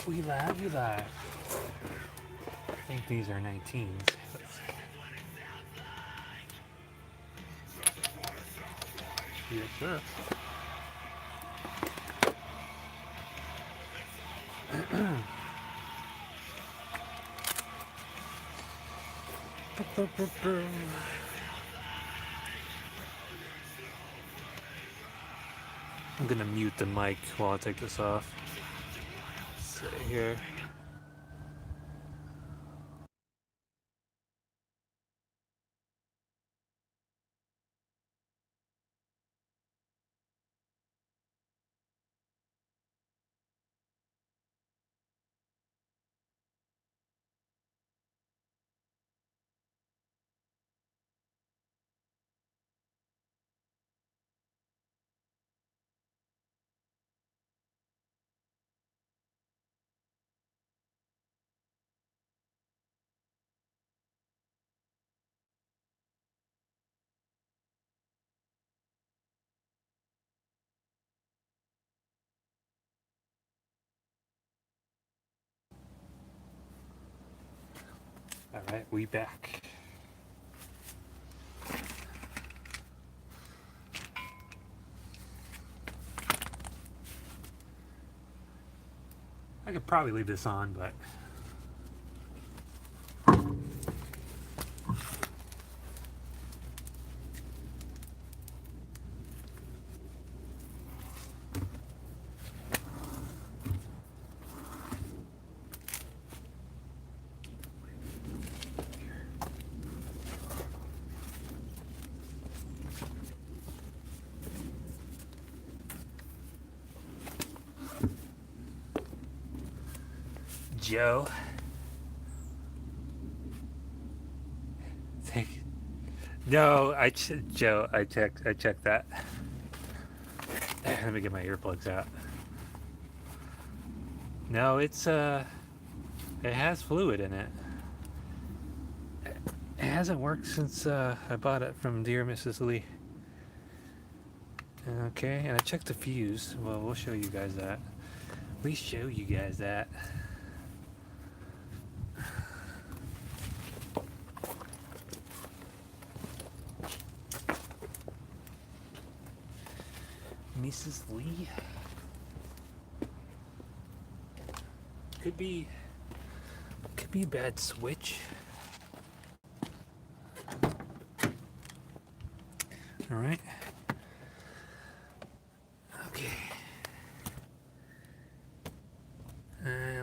We live, we live. I think these are 19s. Yes, sir. I'm gonna mute the mic while I take this off. Sit here. Alright, we back. I could probably leave this on, but Joe. No, Joe, I checked that. Let me get my earplugs out. No, it has fluid in it. It hasn't worked since I bought it from dear Mrs. Lee. Okay, and I checked the fuse. Well, we'll show you guys that. We show you guys that. Mrs. Lee. Could be a bad switch. All right. Okay.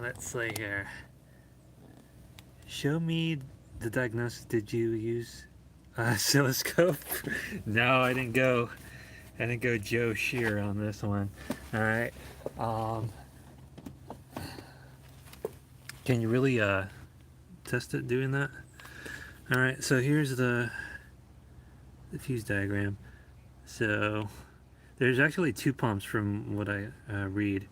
Let's see here. Show me the diagnosis. Did you use oscilloscope? No, I didn't go Joe Shear on this one. All right. Can you really test it doing that? All right. So here's the fuse diagram. So there's actually two pumps from what I read.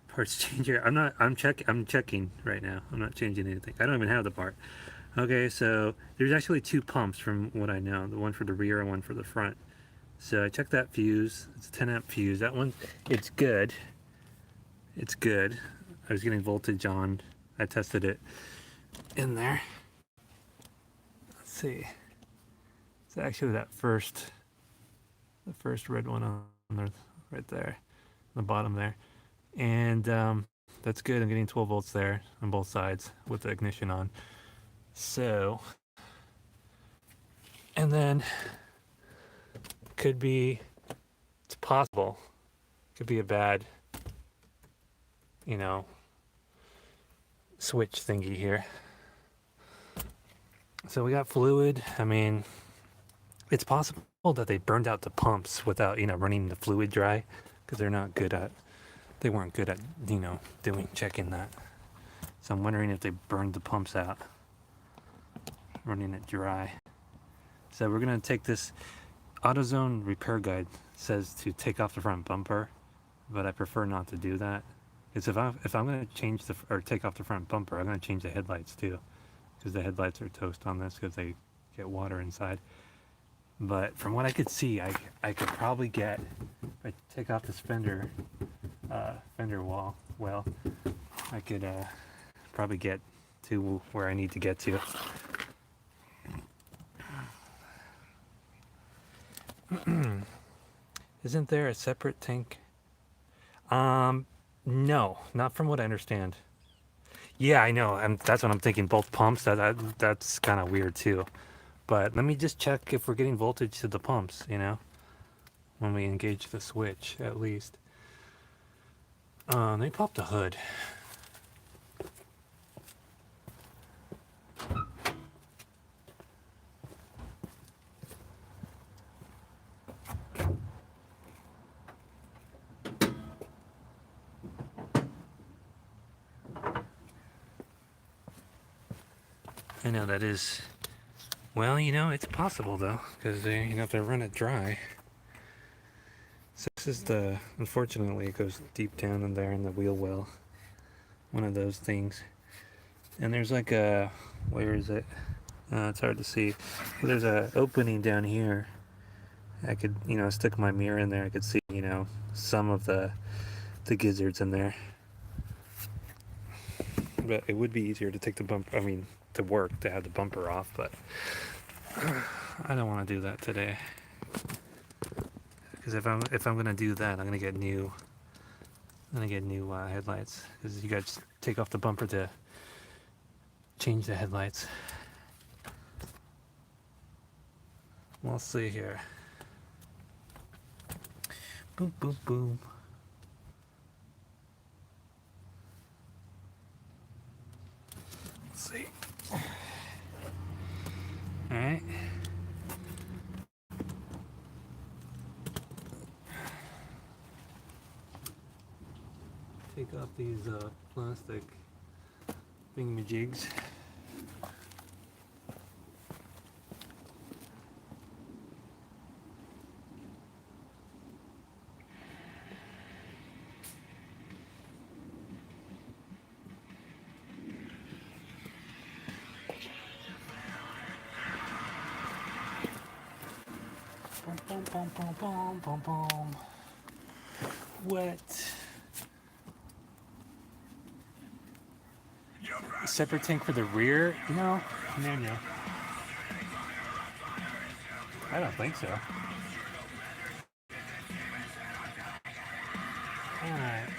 Parts changer. I'm checking right now. I'm not changing anything. I don't even have the part. Okay. So there's actually two pumps from what I know. The one for the rear and one for the front. So I checked that fuse. It's a 10 amp fuse. That one, it's good. It's good. I was getting voltage on. I tested it in there. Let's see. It's actually the first red one on there, right there, on the bottom there. And that's good. I'm getting 12 volts there on both sides with the ignition on. So, and then it's possible, could be a bad, switch thingy here. So we got fluid. I mean, it's possible that they burned out the pumps without, running the fluid dry, because they weren't good at, checking that. So I'm wondering if they burned the pumps out, running it dry. So we're gonna take this. AutoZone repair guide says to take off the front bumper, but I prefer not to do that. Because if I'm going to take off the front bumper, I'm going to change the headlights too, because the headlights are toast on this because they get water inside. But from what I could see, I could probably get, if I take off this fender wall, well, I could probably get to where I need to get to. Isn't there a separate tank? No, not from what I understand. Yeah, I know. That's what I'm thinking. Both pumps. That's kind of weird too. But let me just check if we're getting voltage to the pumps. You know, when we engage the switch, at least. Let me pop the hood. I know that is, well, you know, it's possible though, because you know, if they run it dry. So this is the, unfortunately, it goes deep down in there in the wheel well. One of those things. And there's like a, where is it? It's hard to see. But there's a opening down here. I could, you know, stick my mirror in there. I could see, you know, some of the gizzards in there. But it would be easier to take the bumper, I mean, to work, to have the bumper off, but I don't want to do that today. Because if I'm gonna do that, I'm gonna get new headlights. Because you guys take off the bumper to change the headlights. We'll see here. Boom, boom, boom. Let's see. All right. Take off these plastic thingamajigs. Boom, boom, boom, boom, boom, boom, boom. Wet. Separate tank for the rear? No. No. I don't think so. Alright.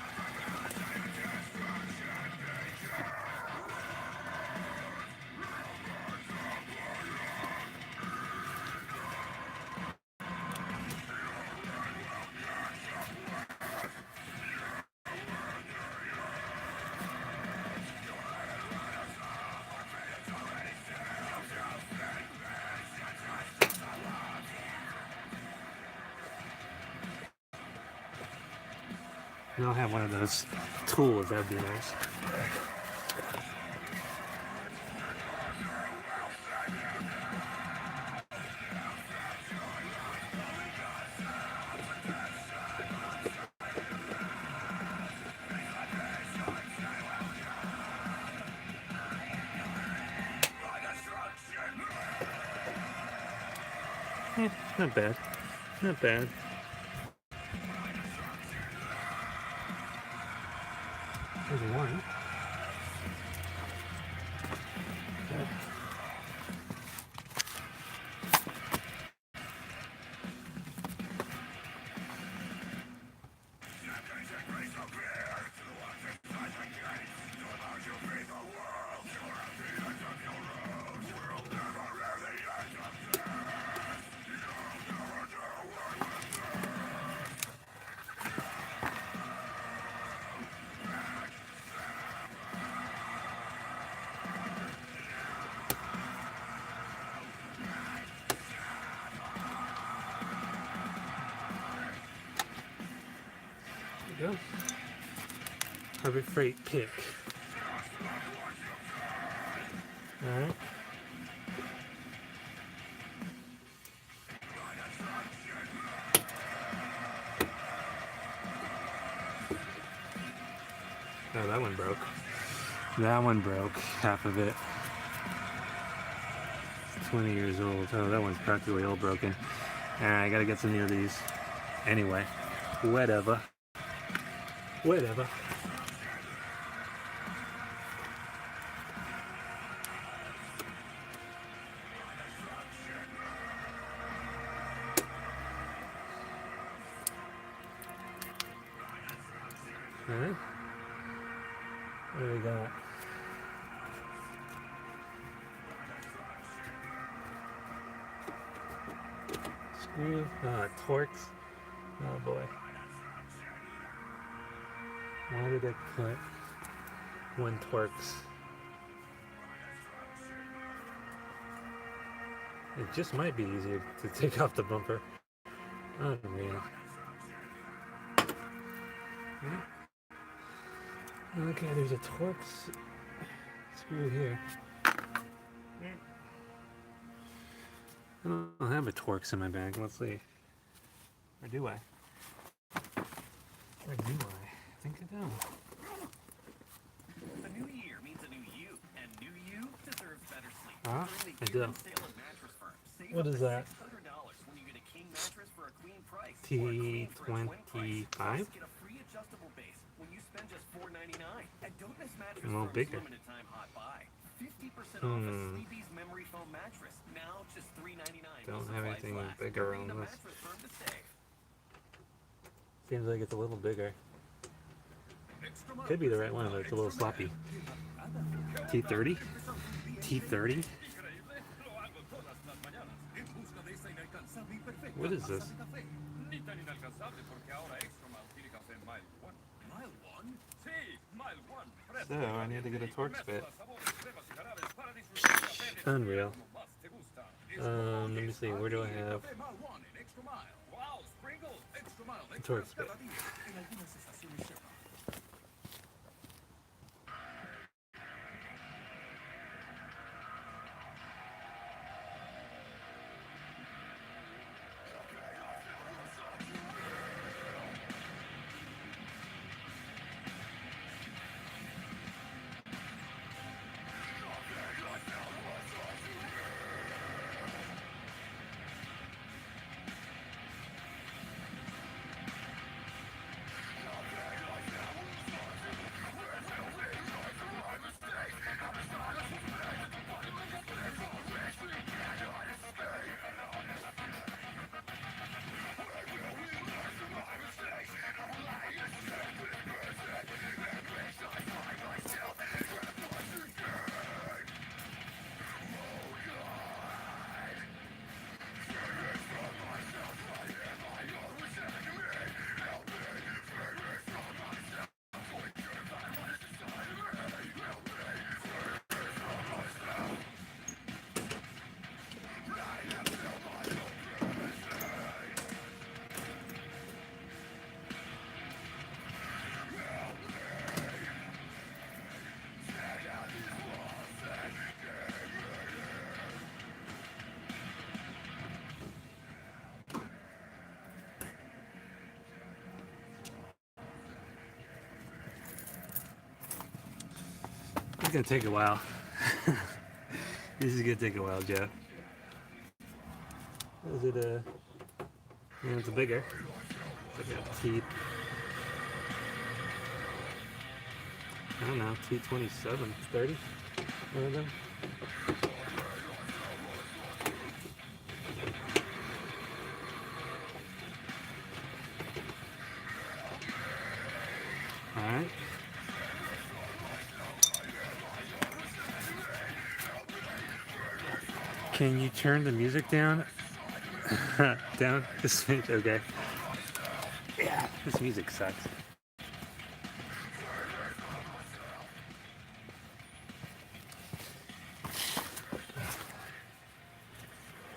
I don't have one of those tools, that'd be nice. Not bad. Not bad. There's one. Okay. There we go. Harbor Freight pick. Alright. Oh, that one broke. That one broke, half of it. It's 20 years old. Oh, that one's practically all broken. Alright, I gotta get some new of these. Anyway, whatever. Whatever. Alright. What do we got? Screw, Torx. Oh boy. Why did I put one Torx? It just might be easier to take off the bumper. Unreal. Okay, there's a Torx screw here. I don't have a Torx in my bag. Let's see. Or do I? Or do I? I think I do. A new year means a new you, and new you deserves better sleep. Ah, I do. What is that? When you get a king mattress for a queen price. T25? Get a free adjustable base when you spend just $4.99. And don't miss mattress A little bigger. limited time hot buy. 50% off a Sleepy's memory foam mattress. Now just $3.99. Don't have anything bigger on this. Seems like it's a little bigger. Could be the right one, but it's a little sloppy. T30? T30? What is this? So, I need to get a Torx bit. Unreal. Let me see, where do I have a Torx bit? It's gonna take a while. This is gonna take a while, Jeff. Is it a... Yeah, it's a bigger. It's like a T... I don't know, T27, 30? One of them? Alright. Can you turn the music down? Down? This okay. Yeah, this music sucks.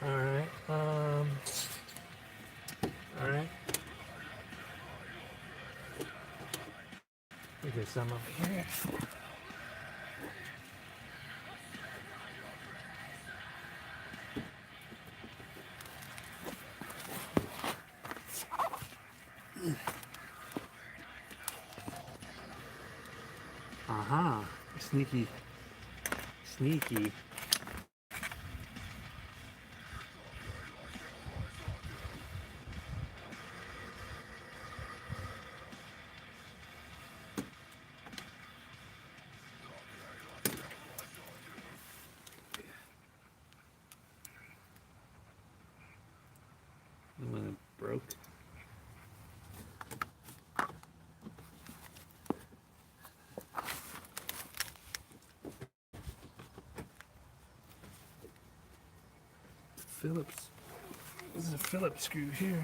Alright, alright. There's some over here. Aha, sneaky, sneaky. When it broke. Phillips. There's a Phillips screw here.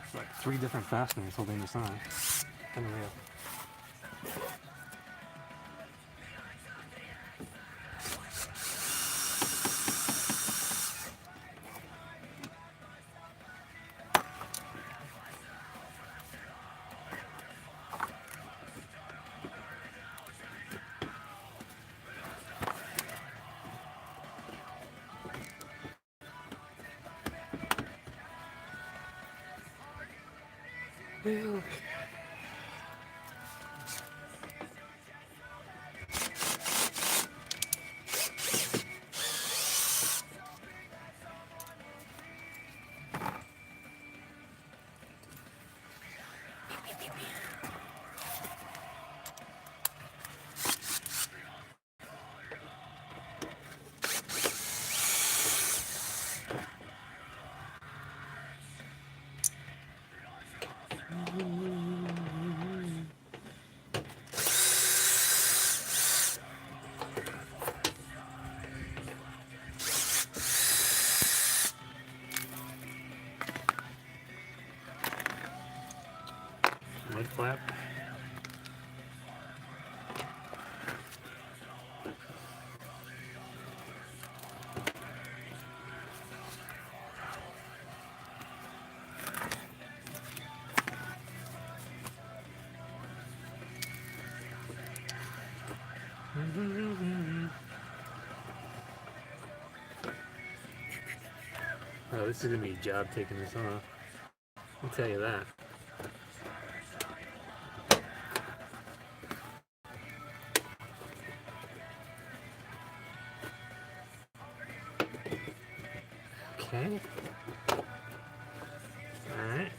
It's like 3 different fasteners holding this on. Unreal. Milk. Mud flap. Oh, this is gonna be a job taking this off. I'll tell you that. Okay. Alright.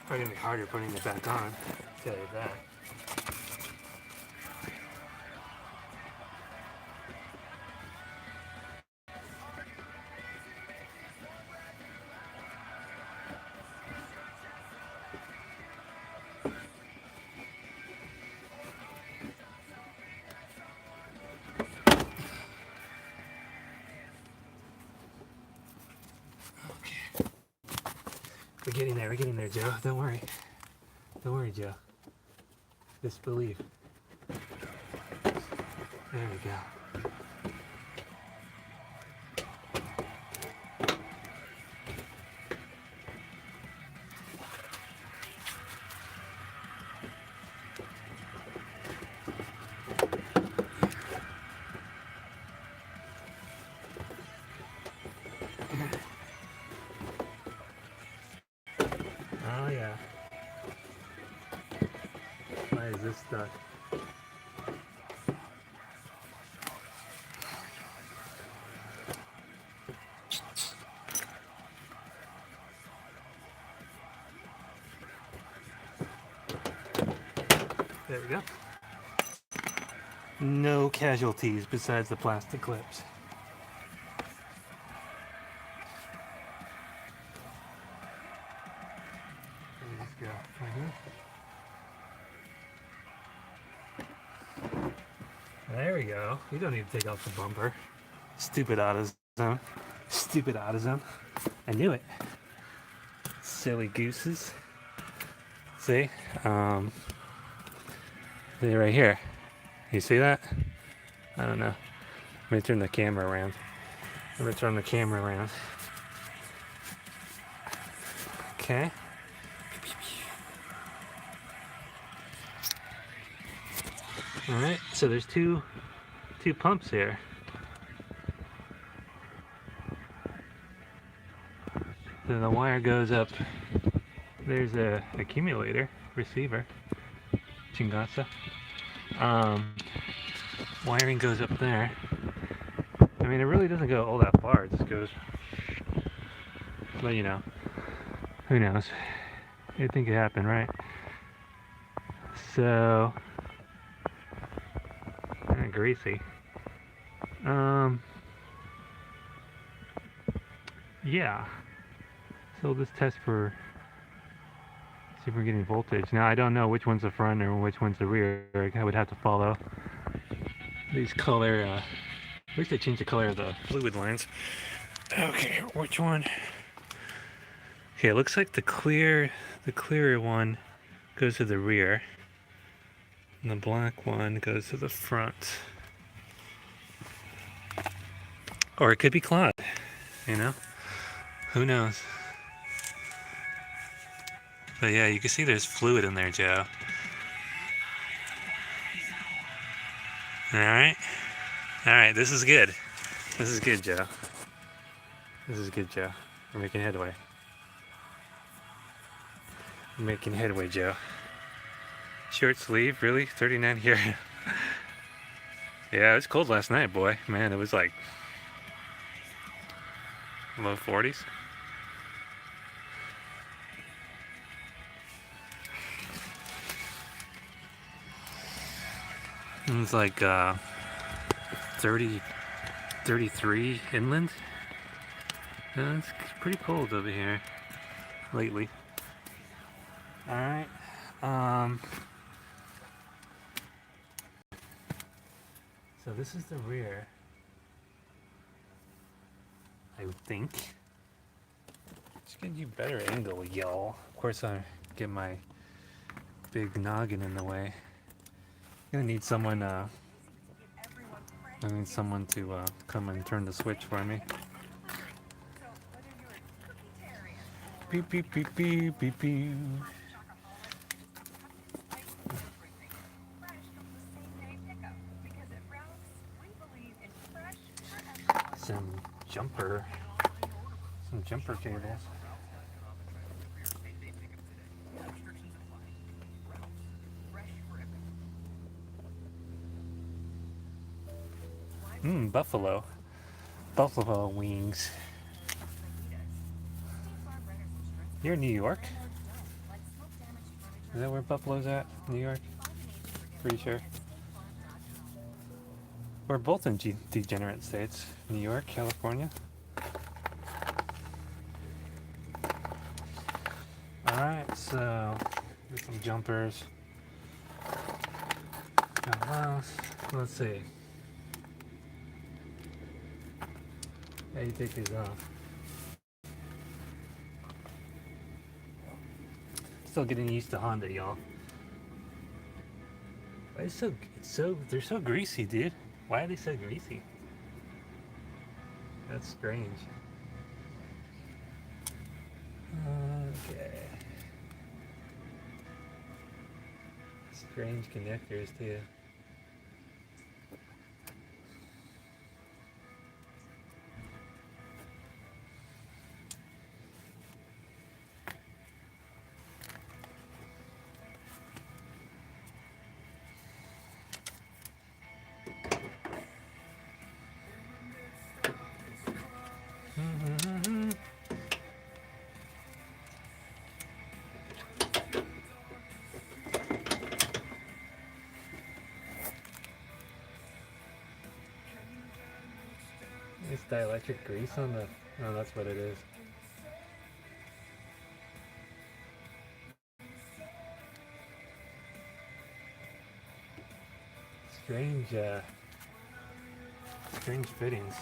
Probably gonna be harder putting it back on. I'll tell you that. We're getting there, Joe. Don't worry. Don't worry, Joe. Just believe. There we go. Oh yeah. Why is this stuck? There we go. No casualties besides the plastic clips. Let's go right here. There we go. You don't need to take off the bumper. Stupid AutoZone. Stupid AutoZone. I knew it. Silly gooses. See? See right here. You see that? I don't know. Let me turn the camera around. Let me turn the camera around. Okay. Alright, so there's two pumps here. So the wire goes up. There's a accumulator receiver. Chingasa. Wiring goes up there. I mean, it really doesn't go all that far. It just goes. But you know, who knows? Anything could happen, right? So, kind of greasy. Yeah. So we'll just test for. See if we're getting voltage. Now I don't know which one's the front or which one's the rear. I would have to follow these color. At least they changed the color of the fluid lines. Okay, which one? Okay, it looks like the clearer one goes to the rear, and the black one goes to the front. Or it could be clogged. You know, who knows? But yeah, you can see there's fluid in there, Joe. Alright. Alright, this is good. This is good, Joe. This is good, Joe. We're making headway. We're making headway, Joe. Short sleeve, really? 39 here. Yeah, it was cold last night, boy. Man, it was like low 40s. It was like 33 inland. It's pretty cold over here lately. Alright. So this is the rear. I would think. Just gonna do better angle, y'all. Of course I get my big noggin in the way. I'm gonna need someone I need someone to come and turn the switch for me. Beep beep beep beep beep beep. Some jumper cables. Buffalo wings. You're in New York? Is that where Buffalo's at? New York? Pretty sure. We're both in degenerate states. New York, California. Alright, so here's some jumpers. Let's see. How do you take these off? Still getting used to Honda, y'all. They're so greasy, dude. Why are they so greasy? That's strange. Okay. Strange connectors too. dielectric grease on the... Oh, that's what it is. Strange, strange fittings.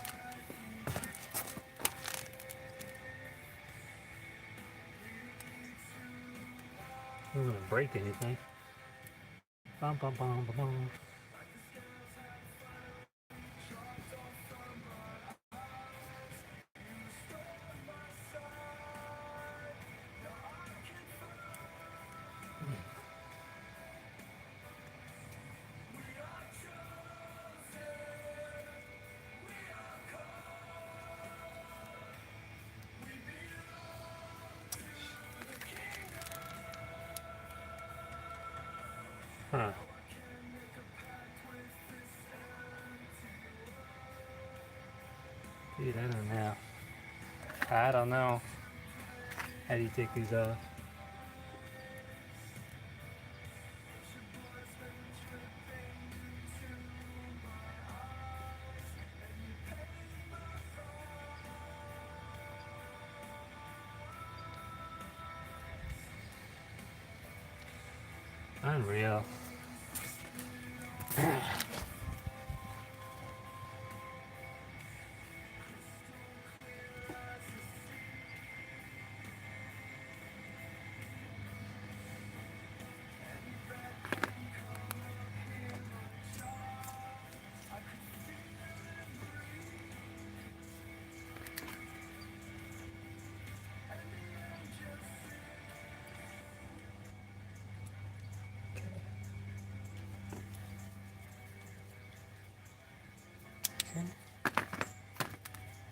Doesn't break anything. Bum, bum, bum, bum, bum. Huh. Dude, I don't know. I don't know. How do you take these off? Unreal.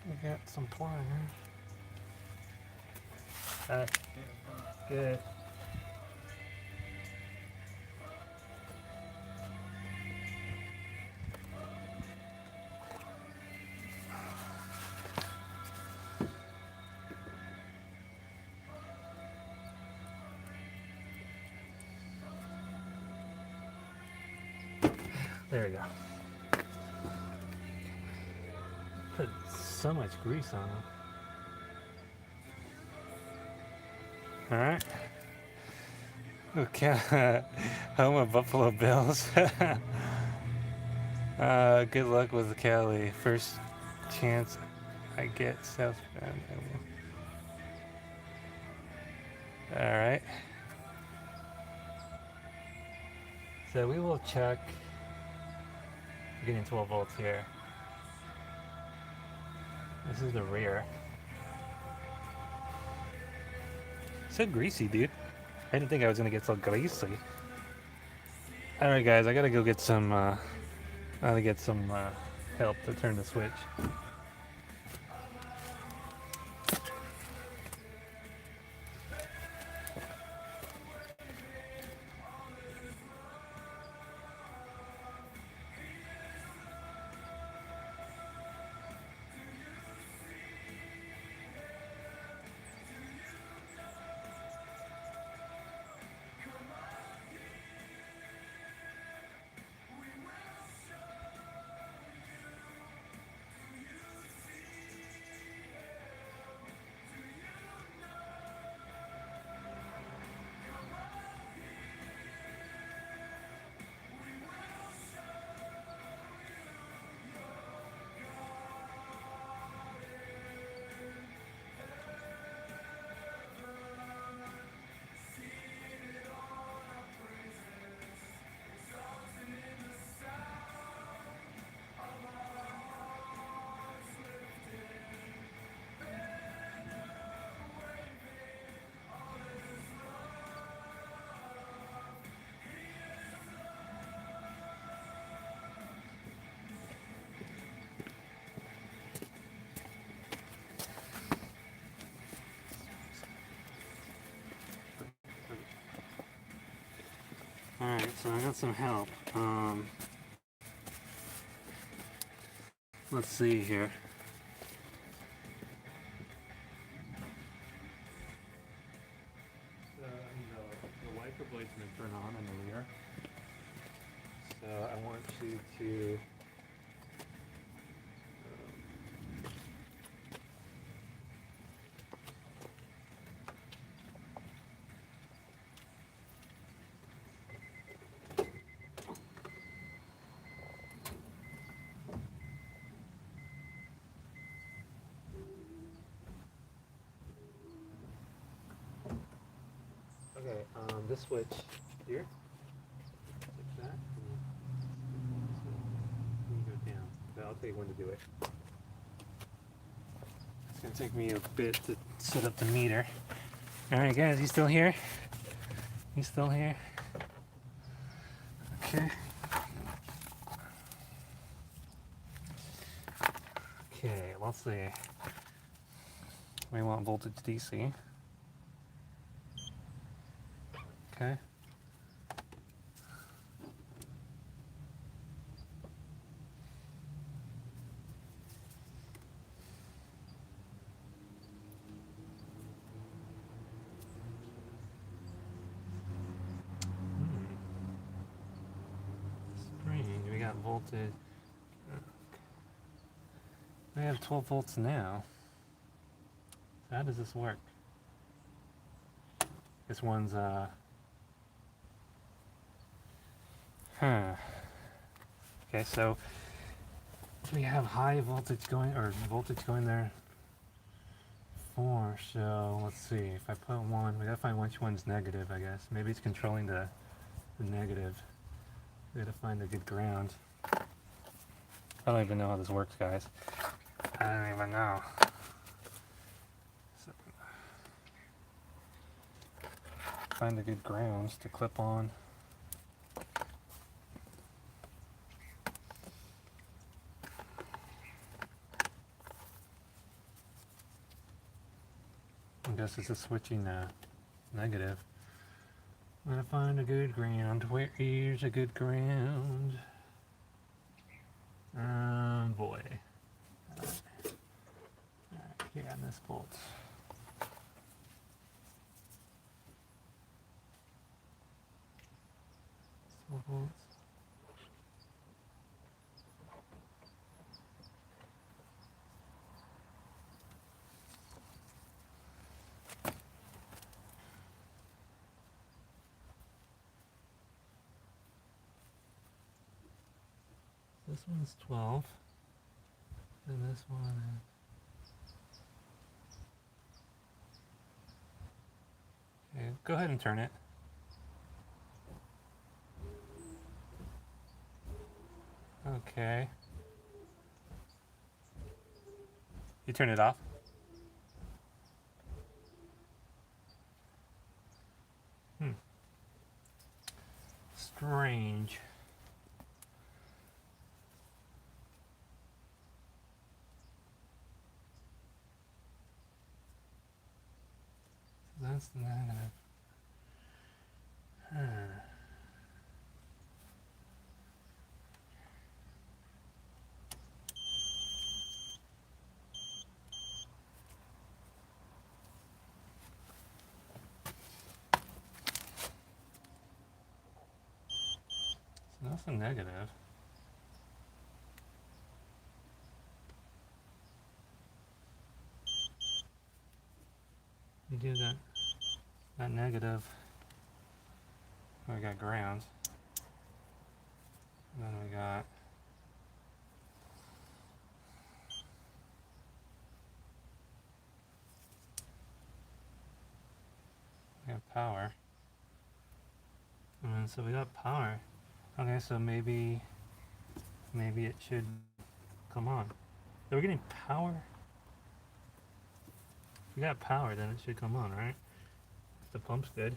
We got some pliers. Good. There we go. Put so much grease on them. Alright. Okay. Home of Buffalo Bills. Good luck with Kelly. First chance I get southbound. Alright. So we will check. We're getting 12 volts here. This is the rear. So greasy, dude. I didn't think I was gonna get so greasy. Alright guys, I gotta go get some help to turn the switch. Alright, so I got some help. Let's see here. The wiper blade's going to turn on in the rear. So I want you to this switch here, like that, and you go down. But I'll tell you when to do it. It's gonna take me a bit to set up the meter. Alright guys, you still here? You still here? Okay. Okay, let's see. We want voltage DC. Okay. Strange, we got voltage. We have 12 volts now. So how does this work? This one's Okay, so we have high voltage going, or voltage going there 4, so let's see, if I put 1, we gotta find which one's negative, I guess. Maybe it's controlling the negative. We gotta find a good ground. I don't even know how this works, guys. I don't even know. So, find a good grounds to clip on. I guess it's a switching negative. I'm gonna find a good ground. Where is a good ground? Boy. Alright, here on this bolt. 12 volts. This one's 12, and this one is... Okay, go ahead and turn it. Okay. You turn it off? Strange. That's the negative. So that's a negative. You do that negative. We got ground. And then we got power. And so we got power. Okay, so maybe it should come on. So we're getting power. If we got power, then it should come on, right? If the pump's good.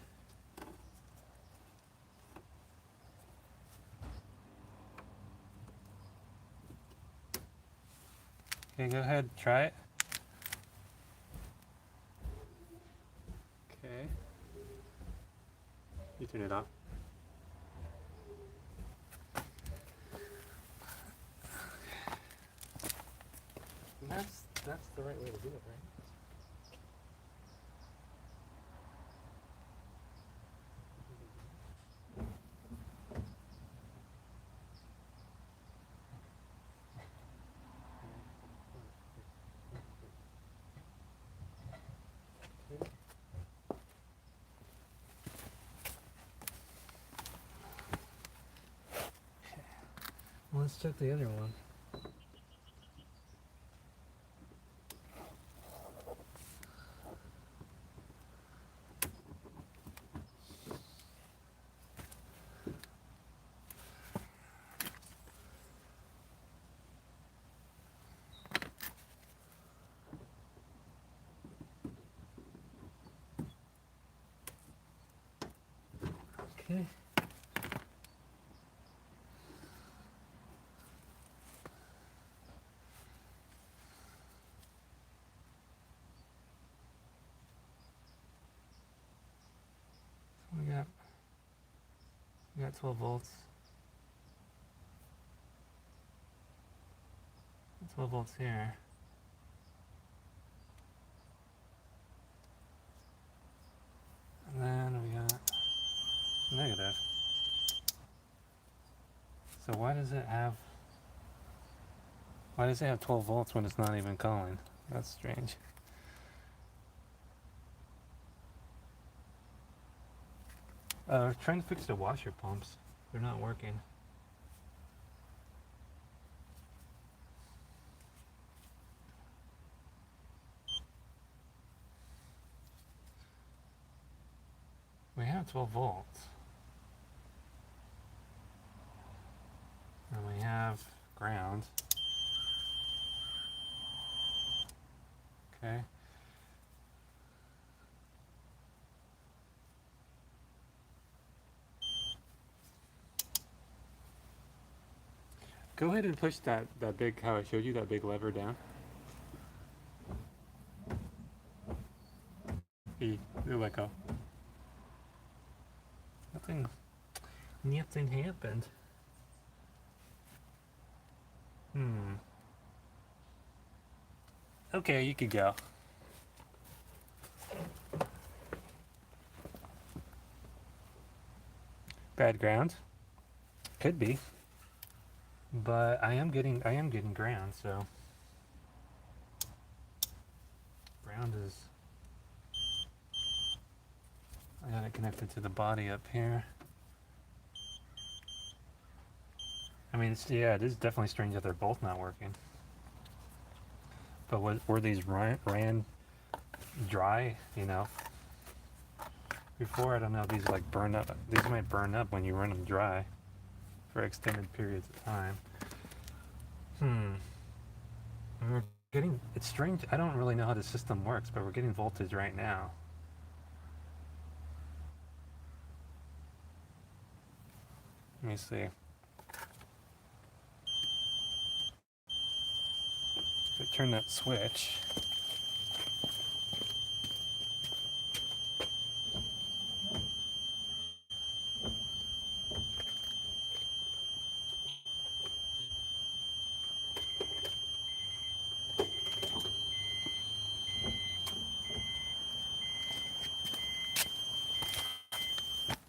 Okay, go ahead, try it. Okay. You turn it off. And that's the right way to do it, right? Let's check the other one. got 12 volts. 12 volts here. And then we got negative. So why does it have 12 volts when it's not even calling? That's strange. Trying to fix the washer pumps. They're not working. We have 12 volts. And we have ground. Okay. Go ahead and push that big, how I showed you, that big lever down. You let go. Nothing happened. Okay, you could go. Bad ground? Could be. But I am getting ground, so ground is, I got it connected to the body up here. I mean, it is definitely strange that they're both not working. But were these ran dry, you know? Before, I don't know, these like burn up. These might burn up when you run them dry for extended periods of time. We're getting, it's strange, I don't really know how the system works, but we're getting voltage right now. Let me see. If I turn that switch,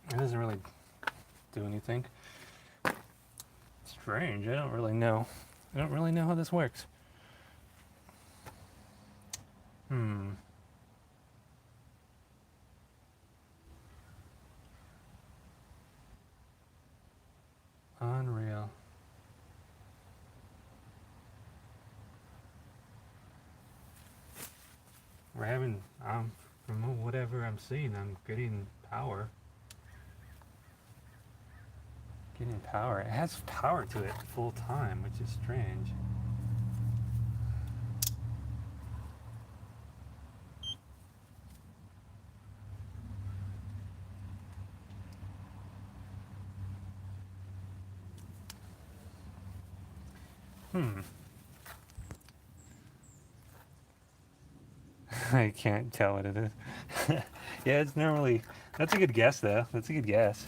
it doesn't really do anything. Strange, I don't really know how this works. Unreal. We're having, from whatever I'm seeing, I'm getting power. Getting power. It has power to it full time, which is strange. I can't tell what it is. Yeah, it's normally, that's a good guess though. That's a good guess.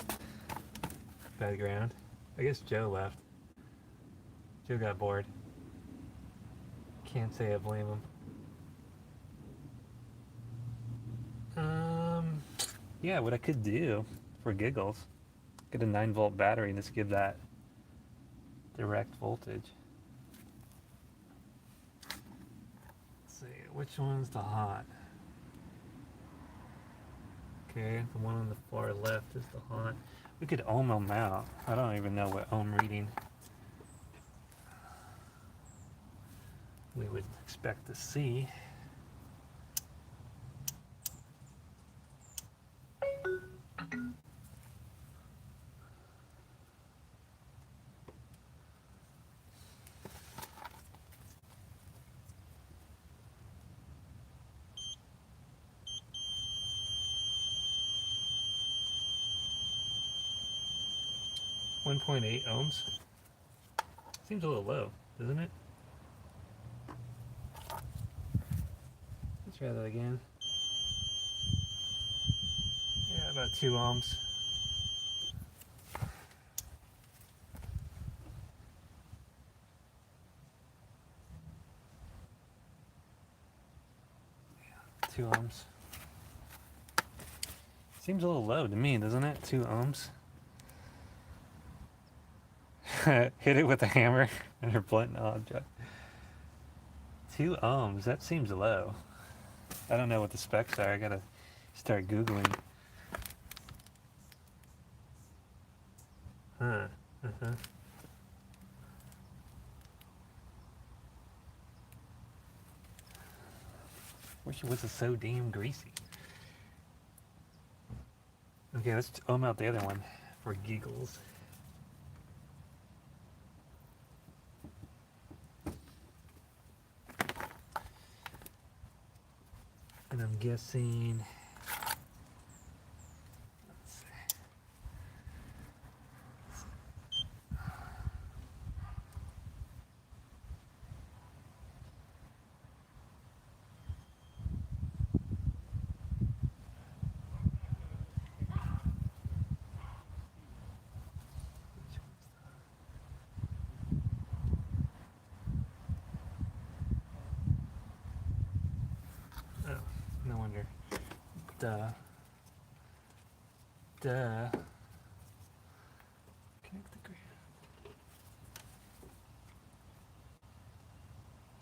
Bad ground. I guess Joe left. Joe got bored. Can't say I blame him. Yeah, what I could do for giggles, get a 9-volt battery and just give that direct voltage. Let's see, which one's the hot? Okay, the one on the far left is the hot. We could ohm them out. I don't even know what ohm reading we would expect to see. .8 ohms. Seems a little low, doesn't it? Let's try that again. Yeah, about 2 ohms. 2 ohms. Seems a little low to me, doesn't it? 2 ohms. Hit it with a hammer and a blunt object. 2 ohms, that seems low. I don't know what the specs are. I gotta start Googling. Huh. Uh-huh. Wish it wasn't so damn greasy. Okay, let's ohm out the other one for giggles. And I'm guessing. Let's see. Oh, no wonder. Duh. Duh. Connect the ground.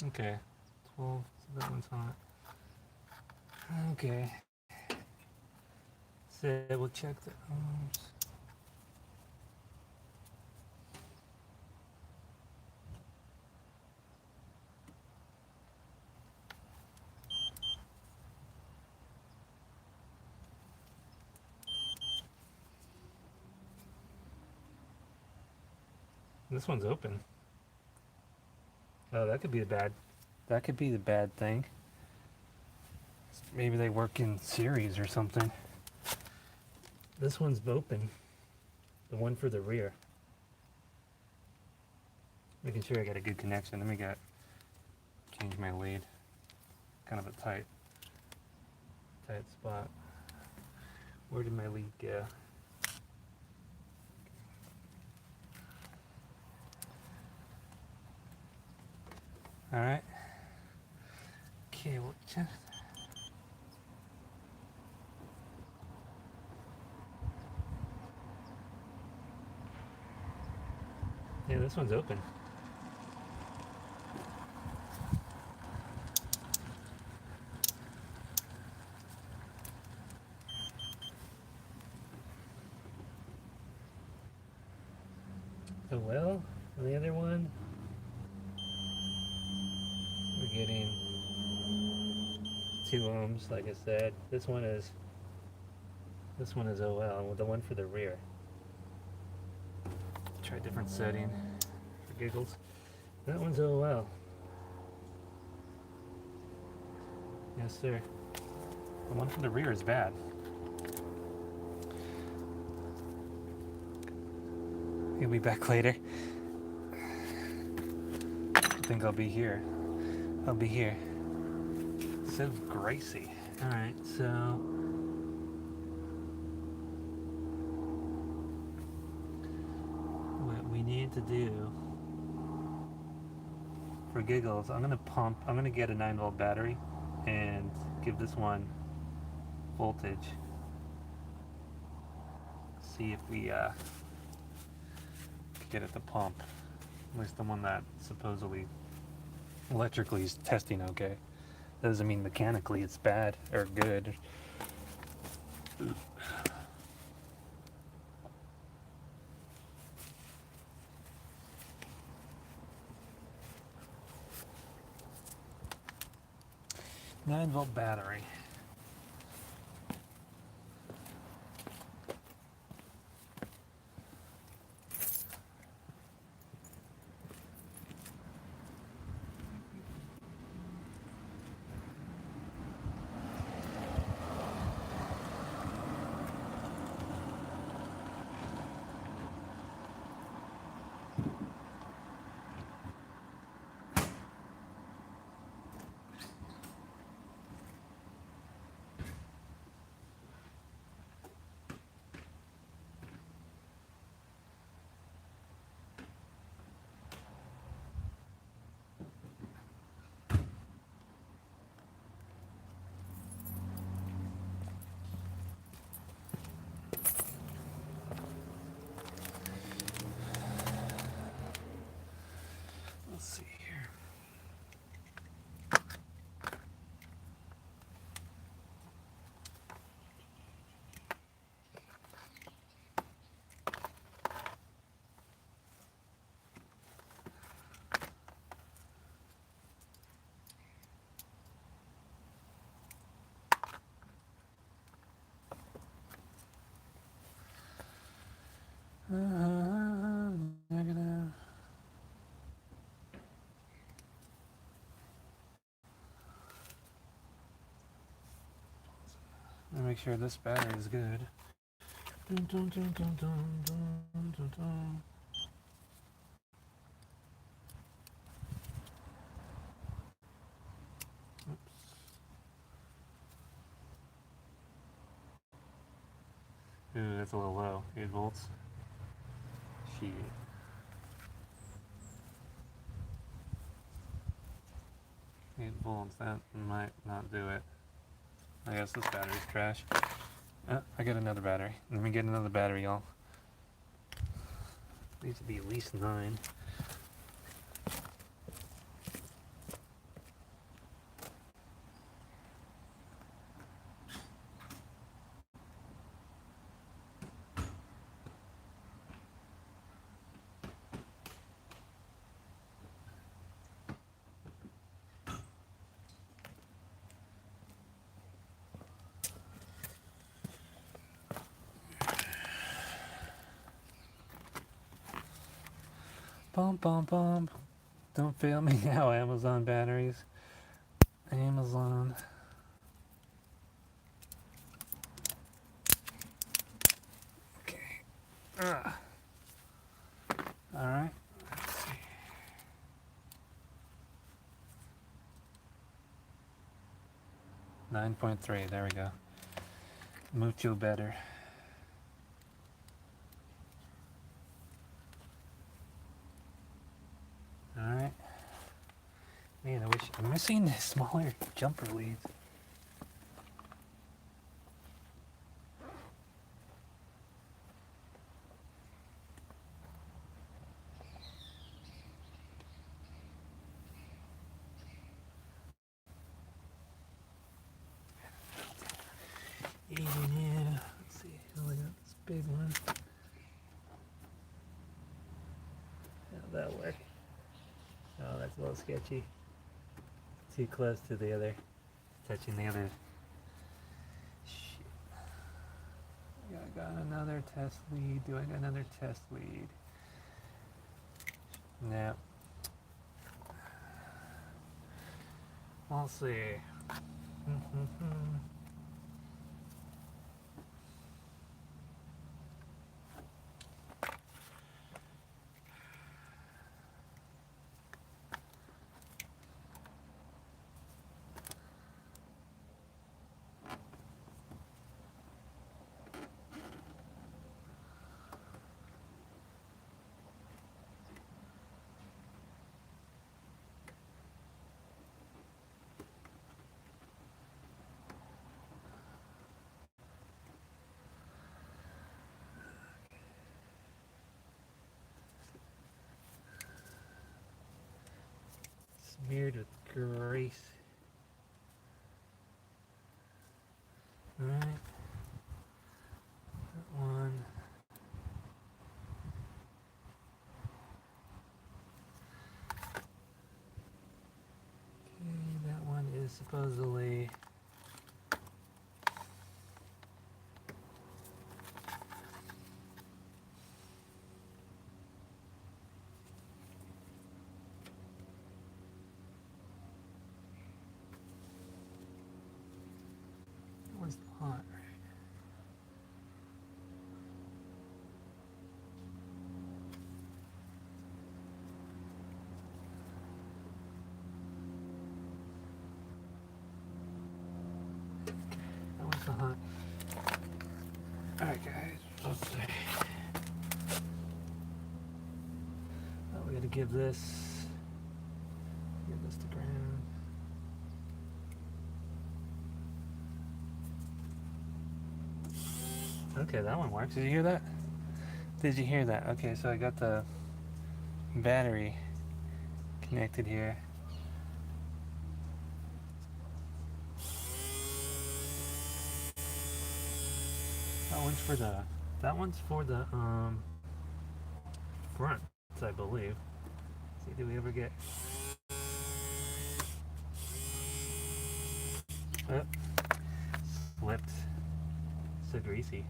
Okay. 12, so that one's hot. Okay. So we'll check the ohms. This one's open. Oh, that could be the bad. That could be the bad thing. Maybe they work in series or something. This one's open. The one for the rear. Making sure I got a good connection. Let me change my lead. Kind of a tight spot. Where did my lead go? All right. Okay, well, just. Yeah, this one's open. So well, on the other one, we're getting 2 ohms, like I said. This one is OL, with the one for the rear. Try a different setting for giggles. That one's OL. Yes, sir. The one for the rear is bad. He'll be back later. I think I'll be here. I'll be here. So greasy. Alright, so what we need to do for giggles, I'm gonna get a 9-volt battery and give this one voltage. See if we get it to pump. At least the one that supposedly electrically is testing okay. That doesn't mean mechanically it's bad or good. 9-volt battery. Let me make sure this battery is good. Dun, dun, dun, dun, dun, dun, dun, dun. Oops. Ooh, that's a little low. 8 volts. Shit. Eight volts, that might not do it. I guess this battery's trash. I got another battery. Let me get another battery, y'all. Needs to be at least 9. Bum bum bum. Don't fail me now, Amazon batteries. Amazon. Okay. Alright. Let's see. $9.3, there we go. Mucho better. Alright. Man, I wish I'm missing the smaller jumper leads. Yeah, let's see. Oh, I got this big one. How'd that work? Oh, that's a little sketchy. Too close to the other. Touching the other. Shit. Yeah, I got another test lead. Do I got another test lead? No. We'll see. Smeared with grease. Alright. That one. Okay, that one is supposedly that one's hot, right? That one's the hot. Alright guys, let's see. Oh, we gotta give this to ground. Okay, that one works. Did you hear that? Did you hear that? Okay, so I got the battery connected here. That one's for the front, I believe. See, do we ever get slipped? So greasy.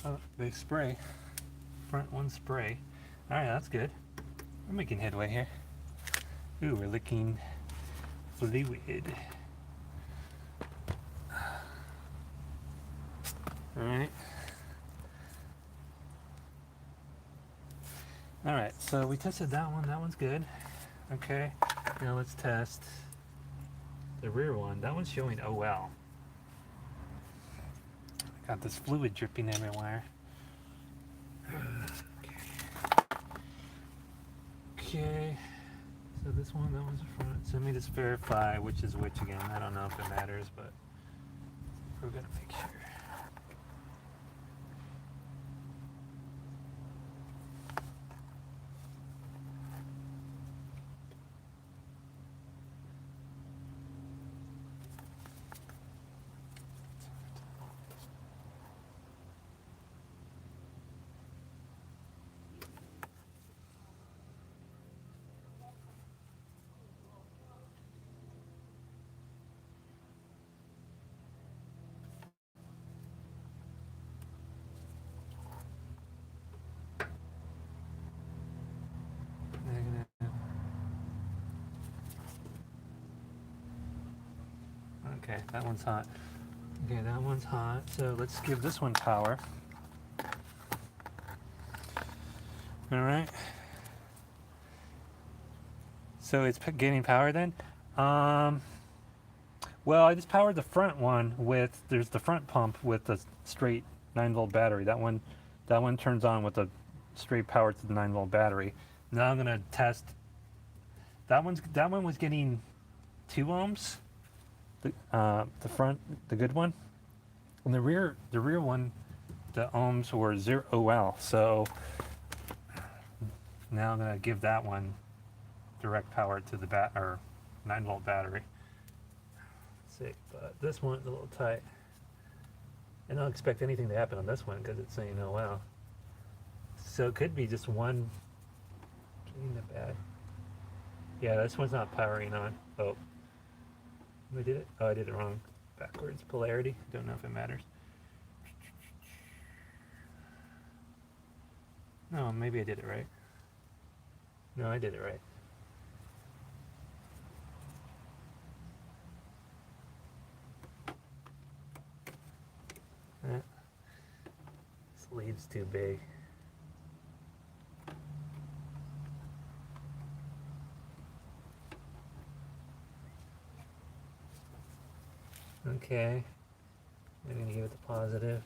Oh, they spray. Front one spray. Alright, that's good. We're making headway here. Ooh, we're licking fluid. Alright. Alright, so we tested that one. That one's good. Okay. Now let's test the rear one. That one's showing OL. Got this fluid dripping everywhere. Okay. So this one, that one's the front. So let me just verify which is which again. I don't know if it matters, but we're gonna make sure. Negative. Okay, that one's hot. Okay, that one's hot. So let's give this one power. All right. So it's getting power then. Well, I just powered the front one with. There's the front pump with the straight 9-volt battery. That one turns on with a straight power to the 9-volt battery. Now I'm gonna test. That one was getting 2 ohms. The front, the good one, and the rear one, the ohms were 0 OL. So now I'm gonna give that one direct power to the 9-volt battery. Let's see, but this one's a little tight. I don't expect anything to happen on this one because it's saying OL. So it could be just one. Getting the bad. Yeah, this one's not powering on. Oh. We did it? Oh, I did it wrong. Backwards polarity. Don't know if it matters. No, maybe I did it right. No, I did it right. This lead's too big. Okay, I'm gonna give it the positive.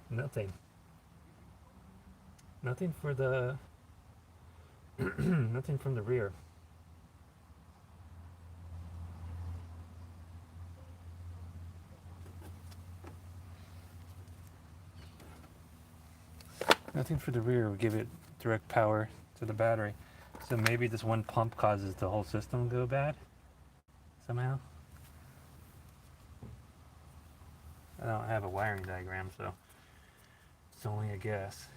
Nothing. Nothing for the nothing from the rear. Nothing for the rear will give it direct power to the battery. So maybe this one pump causes the whole system to go bad somehow. I don't have a wiring diagram, so it's only a guess.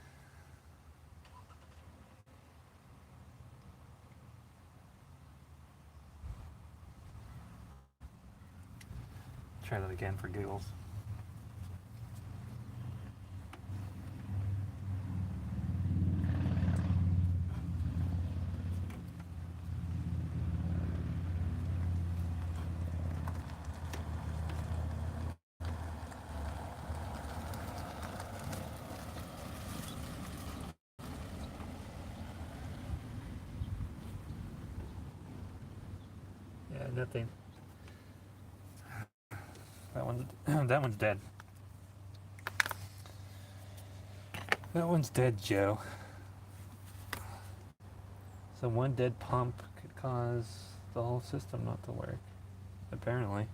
Try that again for giggles. Yeah, nothing. That one's dead. That one's dead, Joe. So one dead pump could cause the whole system not to work, apparently.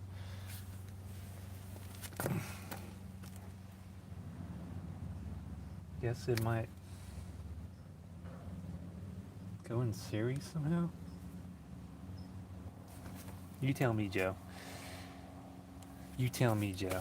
Guess it might go in series somehow. You tell me, Joe. You tell me, Joe.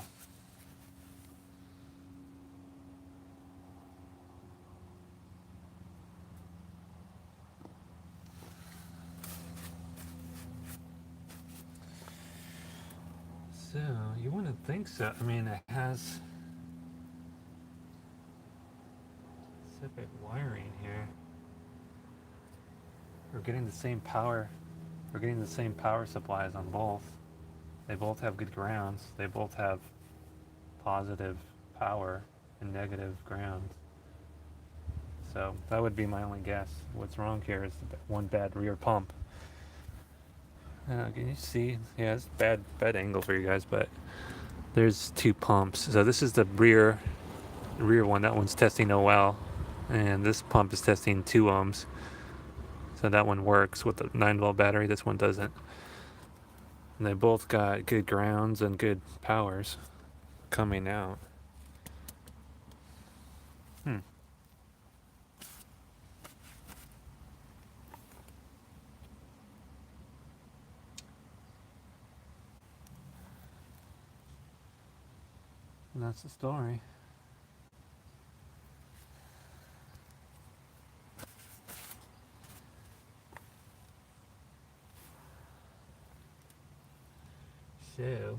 So, you wouldn't think so. I mean, it has Bit wiring here. We're getting the same power. We're getting the same power supplies on both. They both have good grounds. They both have positive power and negative grounds. So that would be my only guess. What's wrong here is one bad rear pump. Can you see? Yeah, it's bad angle for you guys, but there's two pumps. So this is the rear one. That one's testing OL, and this pump is testing 2 ohms. So that one works with the 9-volt battery. This one doesn't. And they both got good grounds and good powers coming out. And that's the story. So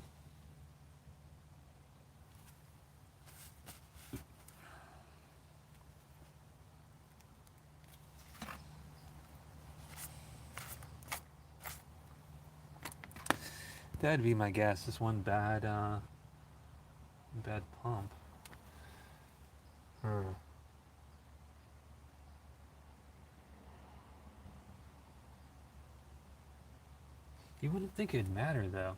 that'd be my guess. This one bad pump. You wouldn't think it'd matter though.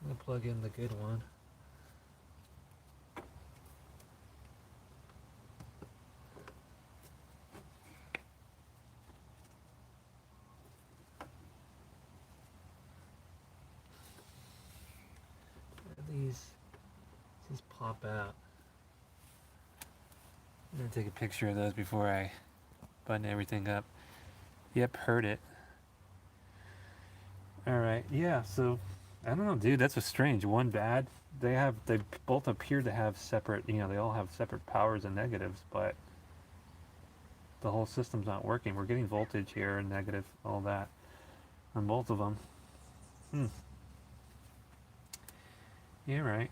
I'm gonna plug in the good one. These pop out. I'm gonna take a picture of those before I button everything up. Yep, heard it. Alright, yeah, so I don't know, dude, that's a strange one bad. They both appear to have separate, they all have separate powers and negatives, but the whole system's not working. We're getting voltage here and negative, all that on both of them. Yeah, right.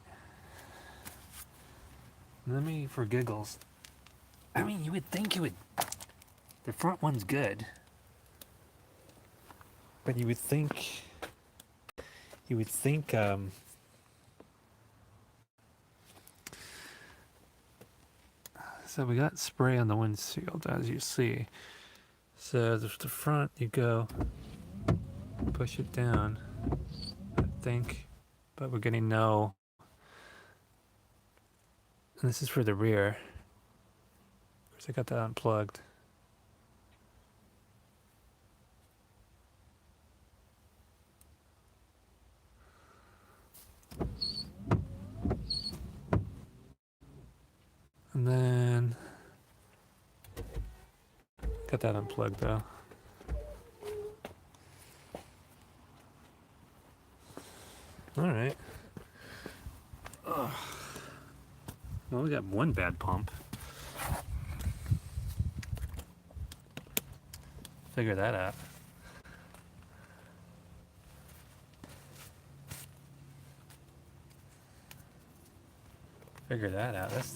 Let me, for giggles, I mean, you would think the front one's good, but you would think, so we got spray on the windshield, as you see. So the front, you go, push it down, I think, but we're getting no. And this is for the rear. Of course, I got that unplugged. And then got that unplugged though. All right. Ugh. Well, we got one bad pump. Figure that out.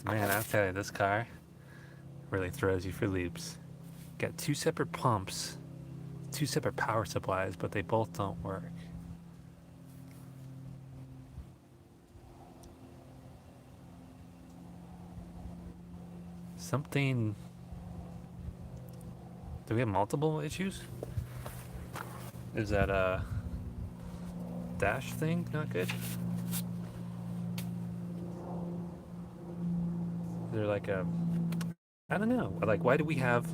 Man, I'll tell you, this car really throws you for loops. Got 2 separate pumps, 2 separate power supplies, but they both don't work. Something. Do we have multiple issues? Is that a dash thing not good? Is there like a, I don't know. Like, why do we have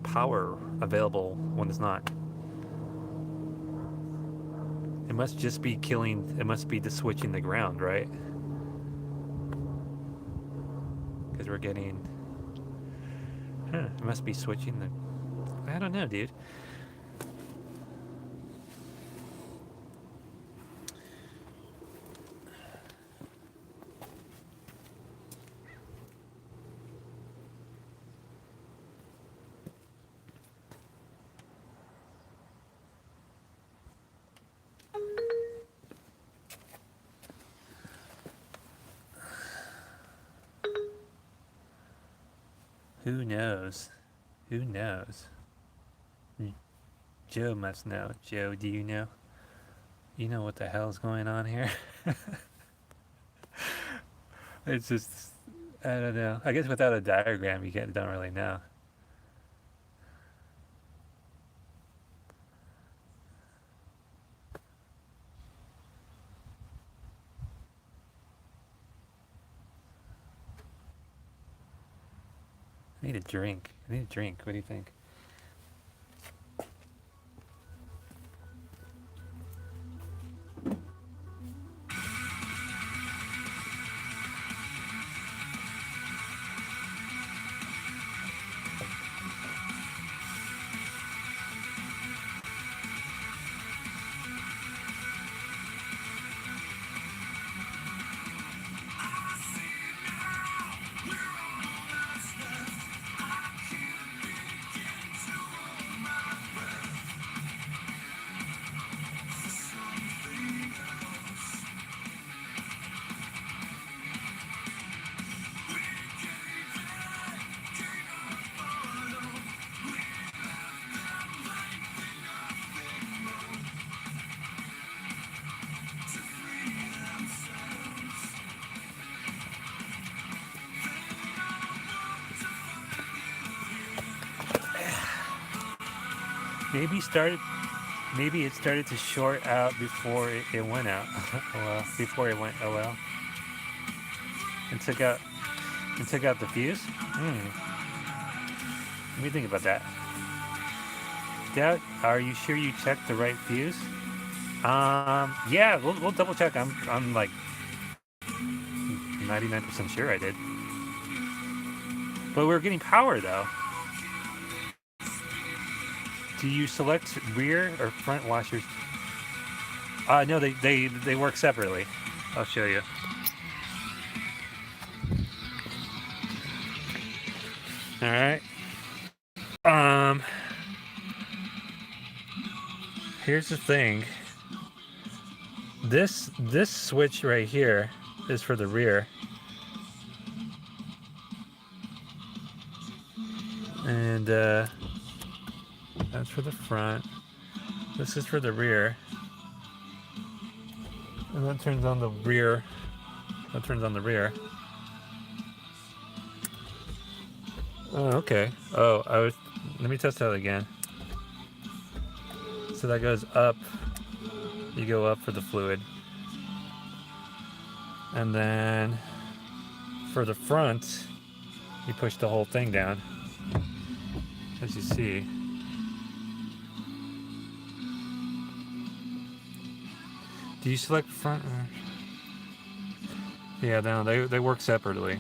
power available when it's not? It must just be it must be the switching the ground, right? Because we're getting, it must be switching I don't know, dude. Who knows? Who knows? Joe must know. Joe, do you know? You know what the hell's going on here? It's just, I don't know. I guess without a diagram, you don't really know. I need a drink. I need a drink. What do you think? Maybe it started to short out before it went out. Well, before it went OL. And took out the fuse? Let me think about that. Dad, are you sure you checked the right fuse? Yeah, we'll double check. I'm like 99% sure I did. But we're getting power though. Do you select rear or front washers? No, they work separately. I'll show you. All right. Here's the thing. This switch right here is for the rear. And that's for the front. This is for the rear. And that turns on the rear. That turns on the rear. Oh, okay. Oh, let me test that again. So that goes up. You go up for the fluid. And then for the front, you push the whole thing down. As you see. Do you select front? Yeah, no, they work separately.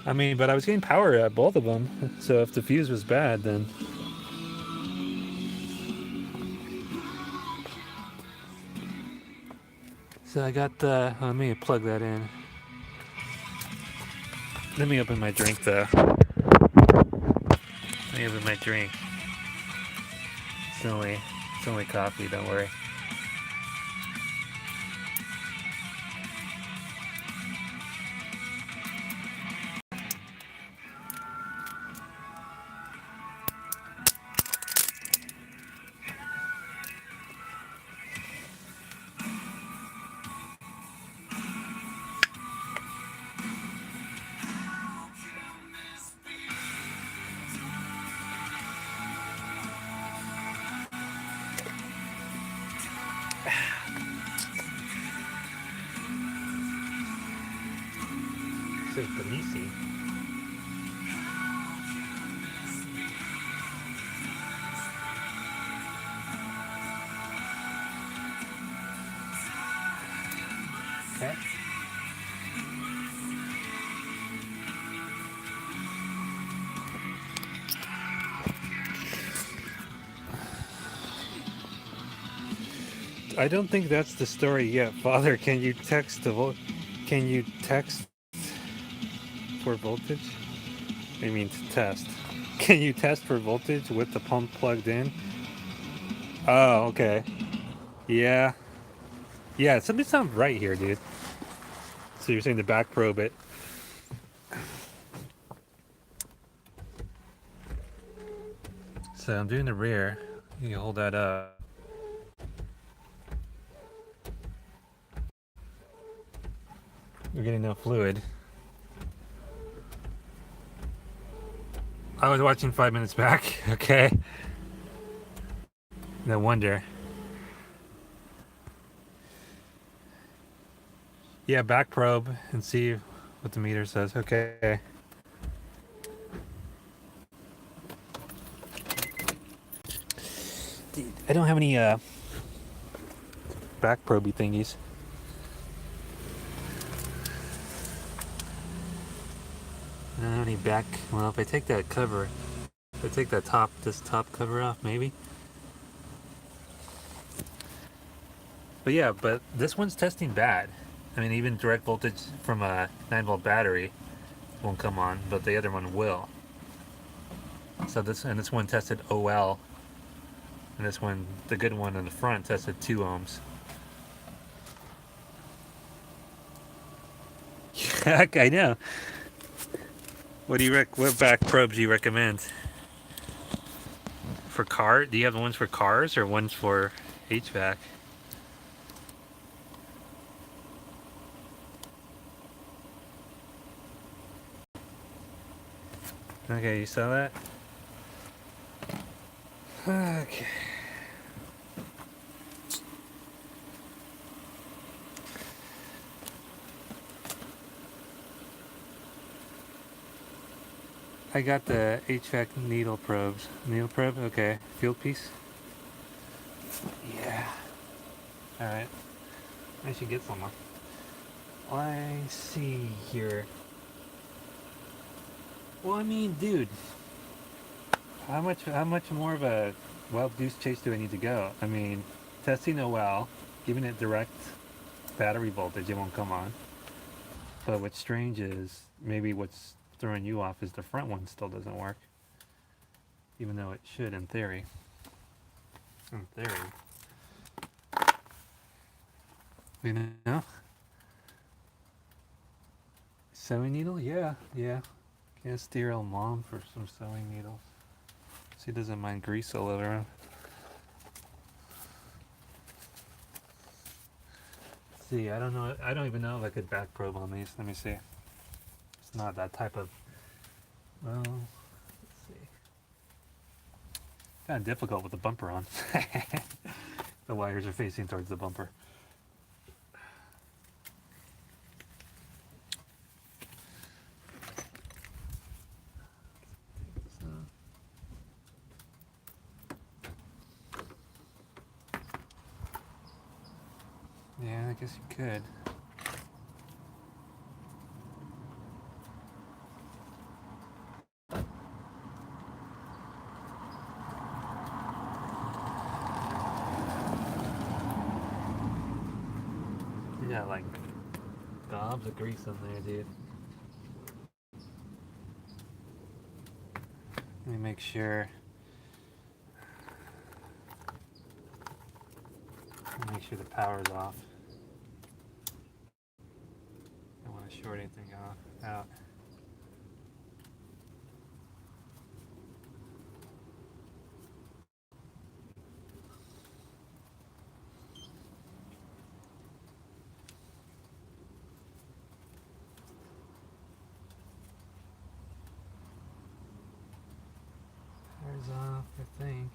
I mean, but I was getting power at both of them, so if the fuse was bad, then... So I got the... let me plug that in. Let me open my drink, though. Let me open my drink. It's only coffee, don't worry. This is greasy. Okay. I don't think that's the story yet. Father, can you text for voltage? I mean to test. Can you test for voltage with the pump plugged in? Oh, okay. Yeah. Yeah, something sounds right here, dude. So you're saying to back probe it. So I'm doing the rear. You can hold that up. We're getting no fluid. I was watching 5 minutes back. Okay. No wonder. Yeah, back probe and see what the meter says. Okay. I don't have any back probey thingies. I don't have any back. Well, if I take that cover, if I take that this top cover off, maybe. But yeah, but this one's testing bad. I mean, even direct voltage from a 9-volt battery won't come on, but the other one will. So this one tested OL, and this one, the good one in the front, tested 2 ohms. I know. What back probes do you recommend? For car? Do you have the ones for cars or ones for HVAC? Okay, you saw that? Okay. I got the HVAC needle probes. Needle probe? Okay. Field piece? Yeah. Alright. I should get some more. I see here. Well, I mean, dude. How much more of a wild goose chase do I need to go? I mean, testing OL, giving it direct battery voltage, it won't come on. But what's strange is maybe what's throwing you off is the front one still doesn't work. Even though it should in theory. In theory. You know? Sewing needle? Yeah. Can't steer old mom for some sewing needles. She doesn't mind grease all over him. See, I don't know. I don't even know if I could back probe on these. Let me see. It's not that type of. Well, let's see. Kind of difficult with the bumper on. The wires are facing towards the bumper. Yeah, I guess you could. You got like gobs of grease on there, dude. Let me make sure. Make sure the power's off. Don't want to short anything out. Power's off, I think.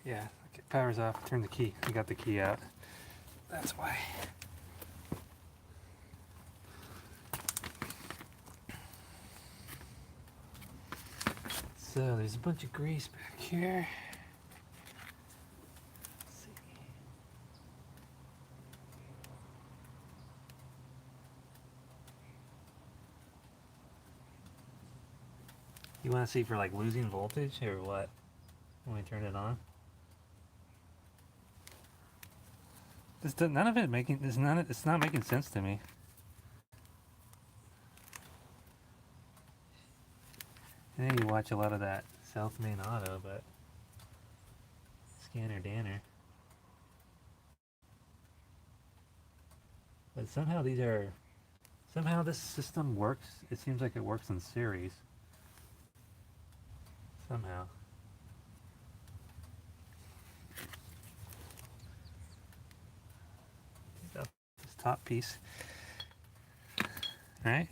Yeah, okay, power's off. Turn the key. I got the key out. That's why. So there's a bunch of grease back here. Let's see. You want to see for like losing voltage or what? When we turn it on? None of it making it's not making sense to me. And then you watch a lot of that South Main Auto, but Scanner Danner. But somehow this system works. It seems like it works in series. Somehow. Take off this top piece. Alright.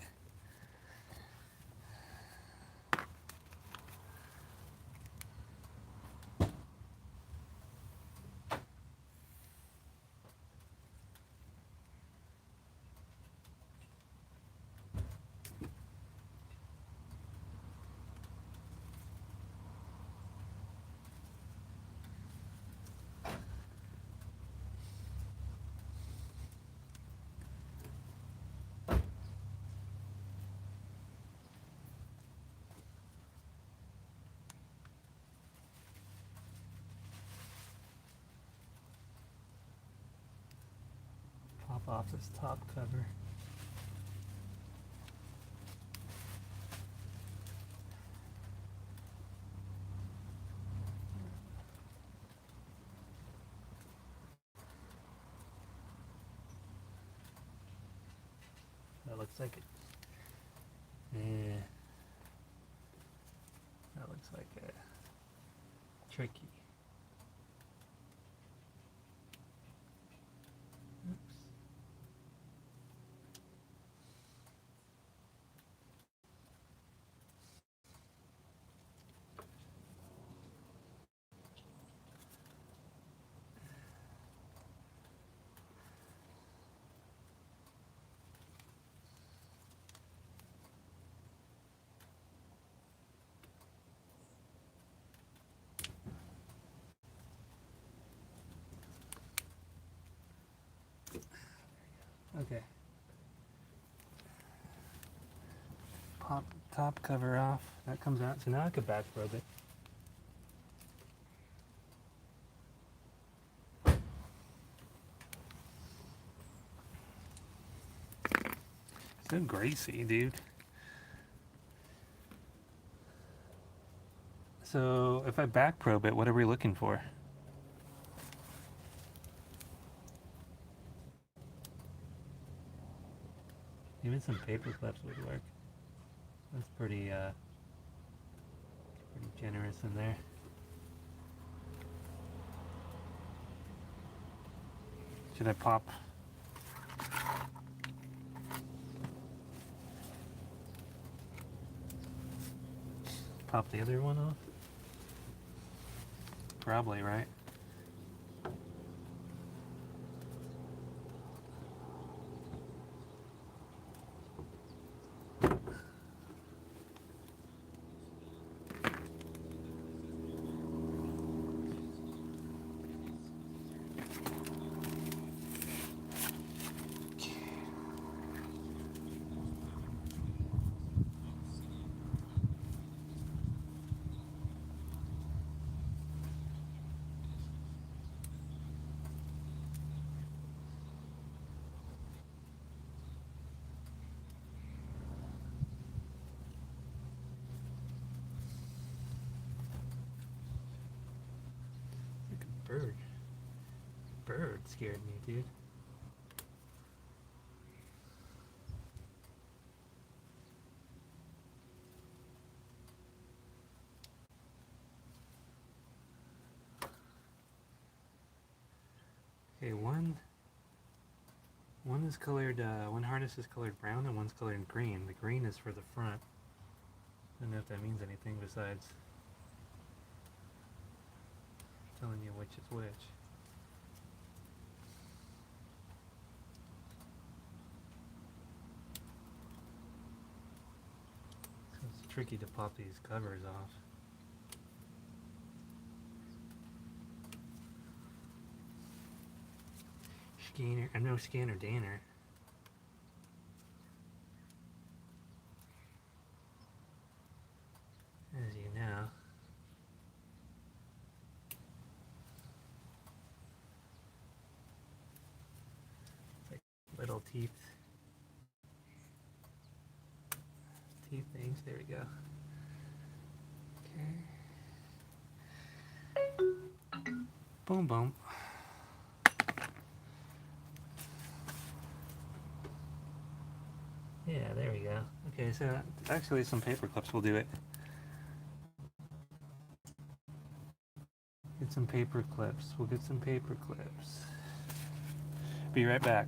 Pop off this top cover. That looks like it. Yeah. That looks like a tricky. Oops. Okay. Pop top cover off. That comes out. So now I could back probe it. So greasy, dude. So if I back probe it, what are we looking for? Even some paper clips would work. That's pretty generous in there. Should I pop? Pop the other one off? Probably, right? Like a bird. Bird scared me, dude. Okay, one is colored, one harness is colored brown and one's colored green. The green is for the front. I don't know if that means anything besides telling you which is which. So it's tricky to pop these covers off. Scanner, I know Scanner Danner. teeth things. There we go. Okay. Boom, boom. Yeah, there we go. Okay, so actually some paper clips will do it. Get some paper clips. We'll get some paper clips. Be right back.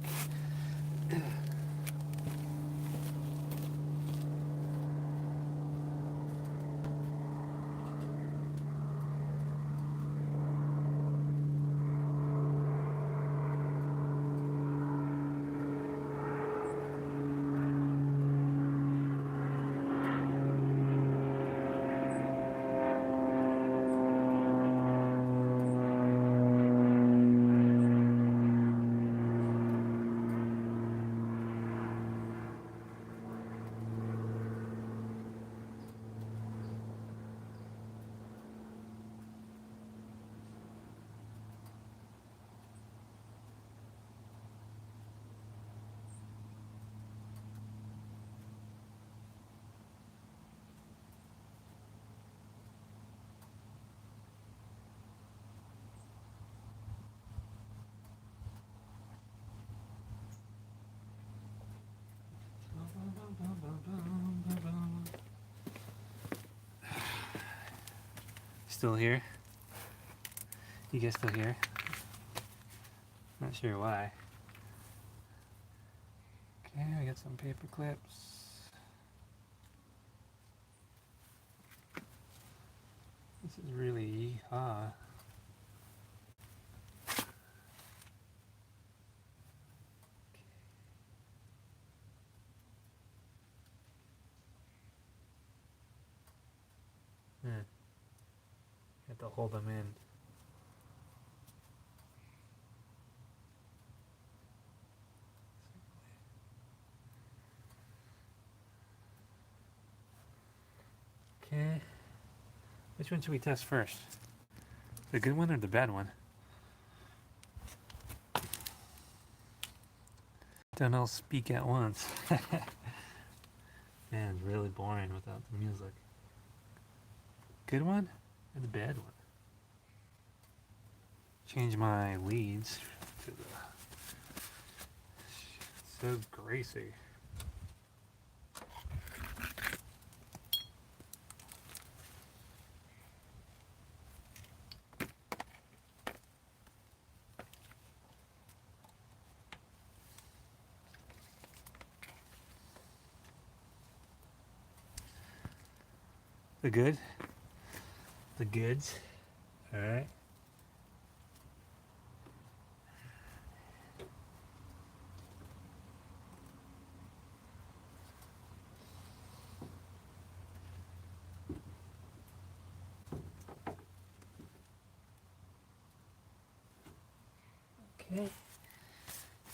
Still here? You guys still here? Not sure why. Okay, I got some paper clips. This is really yee-haw. Have to hold them in. Okay. Which one should we test first? The good one or the bad one? Don't all speak at once. Man, it's really boring without the music. Good one or the bad one? Change my leads to the so greasy. The good? The goods? Alright. Okay.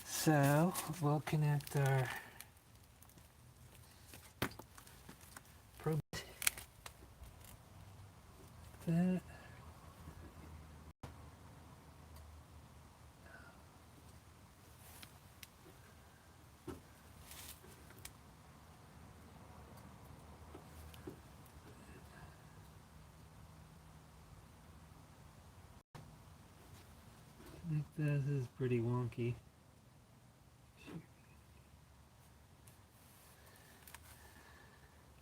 So we'll connect our probe. That. This is pretty wonky.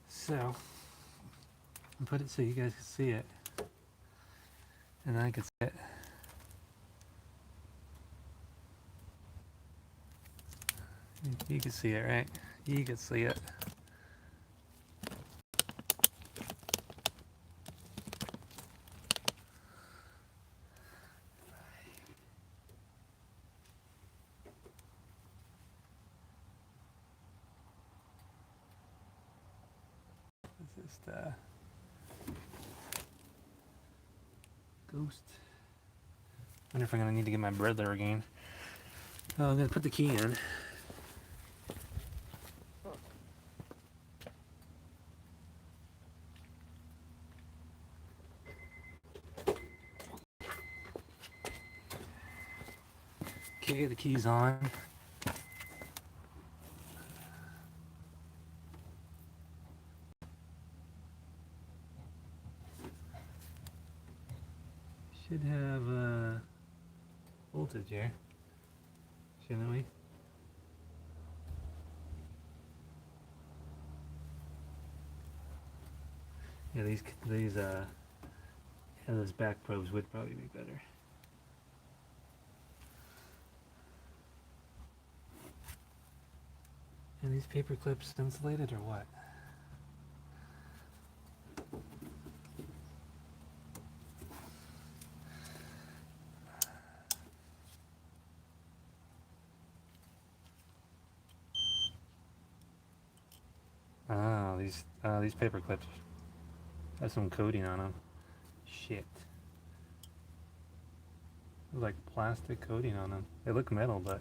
So, I'll put it so you guys can see it. And I can see it. You can see it, right? You can see it. This is the ghost. I wonder if I'm gonna need to get my brother again. Oh, I'm gonna put the key in. Okay, the key's on. voltage here, shouldn't we? Yeah, those back probes would probably be better. And these paper clips insulated or what? Oh, these paper clips have some coating on them. Shit. Like plastic coating on them. They look metal, but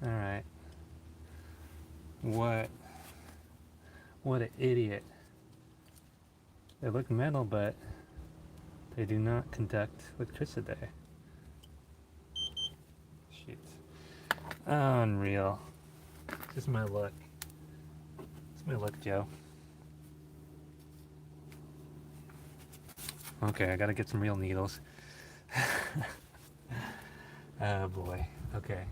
all right. What an idiot. They look metal, but they do not conduct electricity. Shit. Unreal. Just my luck. It's my luck, Joe. Okay, I gotta get some real needles. Oh boy. Okay.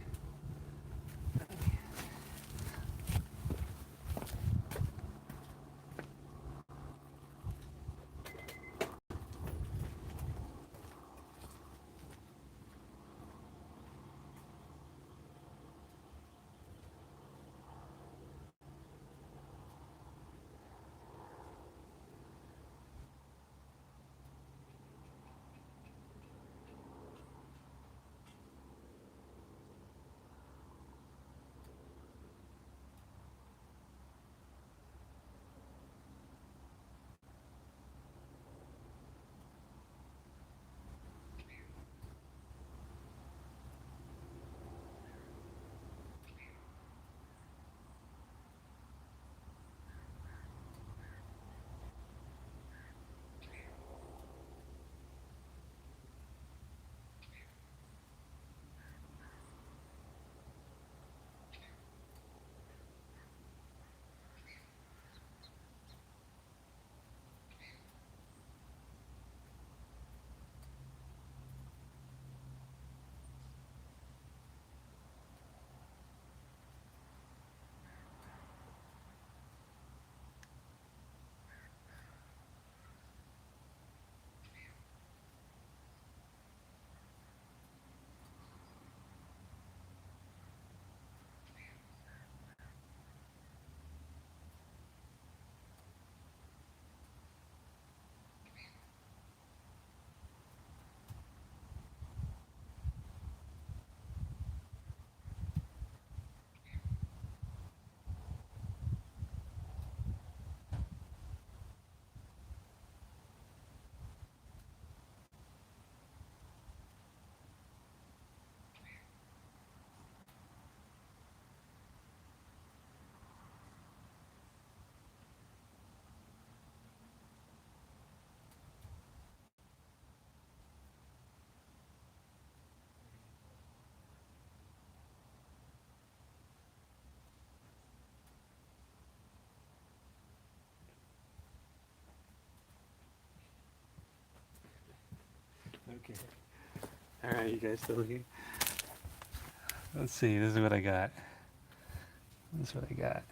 Okay. Alright, you guys still here? Let's see, this is what I got. This is what I got.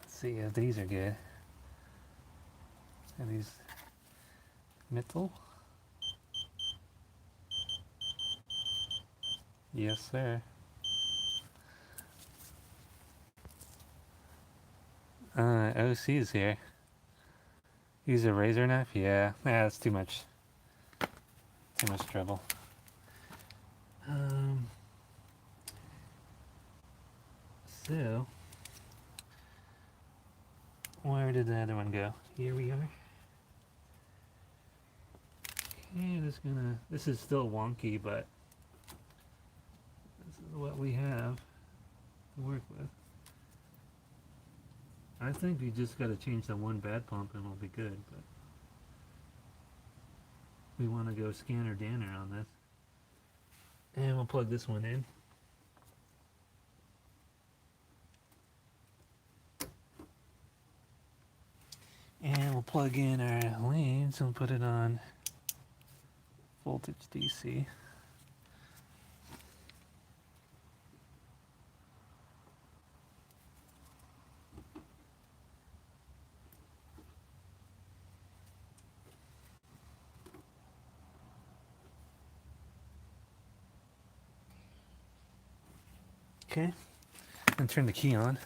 Let's see if these are good. Are these metal? Yes, sir. OC is here. Use a razor knife? Yeah, that's too much. Too much trouble. So, where did the other one go? Here we are. Okay, this is still wonky, but this is what we have to work with. I think we just got to change the one bad pump and we'll be good, but we want to go scanner danner on this. And we'll plug this one in. And we'll plug in our leads and put it on voltage DC. Okay, and turn the key on.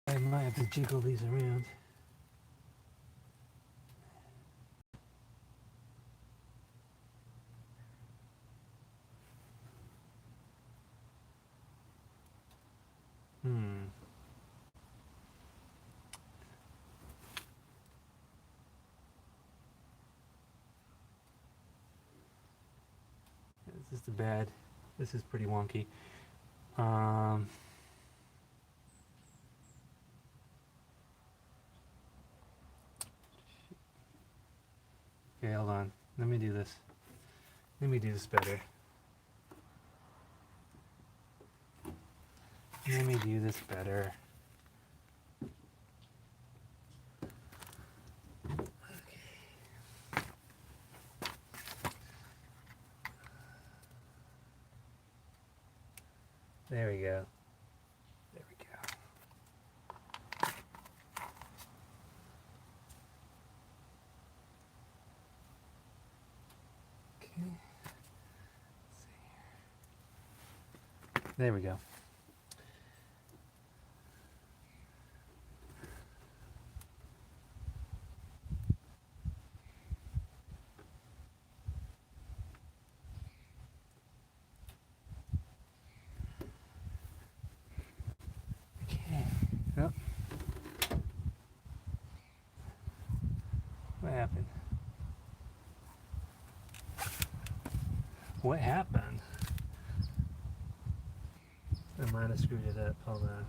I might have to jiggle these around. This is the bad. This is pretty wonky. Okay, hold on. Let me do this. Let me do this better. Let me do this better. There we go. There we go. Okay. Let's see here. There we go. Okay. Oh. What happened? What happened? I might have screwed it up. Hold on.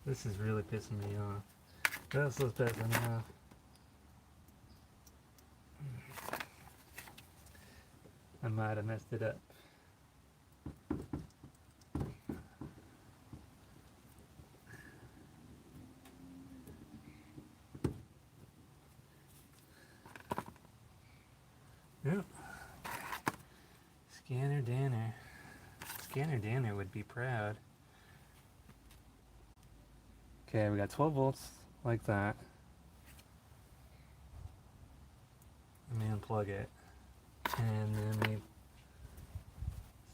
This is really pissing me off. That's what's pissing me off. I might have messed it up. Yep. Scanner Danner. Scanner Danner would be proud. Okay, we got 12 volts like that. Let me unplug it. And then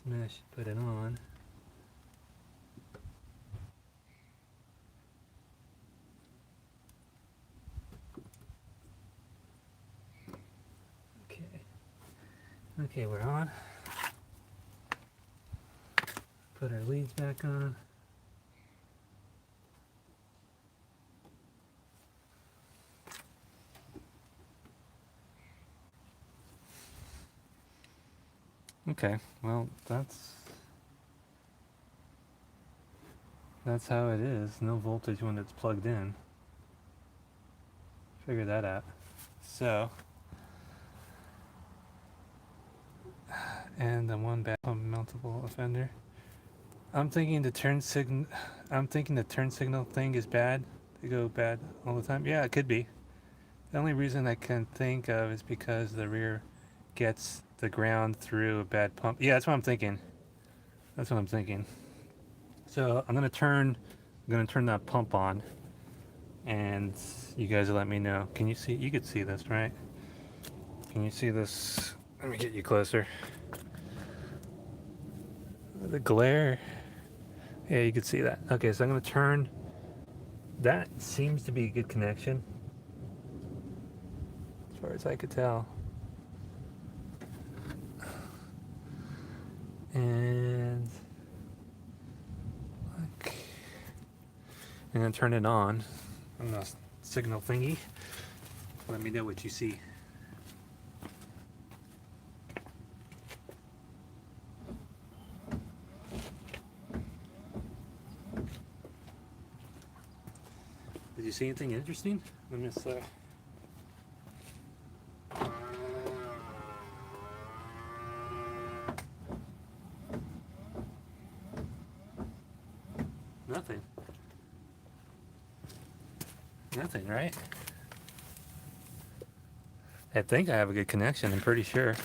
we smash, put it on. Okay. Okay, we're on. Put our leads back on. Okay, well, that's how it is. No voltage when it's plugged in. Figure that out. So, and the one back pump mountable offender. I'm thinking the turn signal thing is bad. They go bad all the time. Yeah, it could be. The only reason I can think of is because the rear gets the ground through a bad pump. Yeah, that's what I'm thinking. That's what I'm thinking. So I'm gonna turn that pump on, and you guys will let me know. Can you see? You could see this, right? Can you see this? Let me get you closer. The glare. Yeah, you could see that. Okay, so I'm gonna turn. That seems to be a good connection, as far as I could tell. And okay, I'm gonna turn it on the signal thingy. Let me know what you see. Did you see anything interesting? Let me see. Nothing. Nothing, right? I think I have a good connection. I'm pretty sure.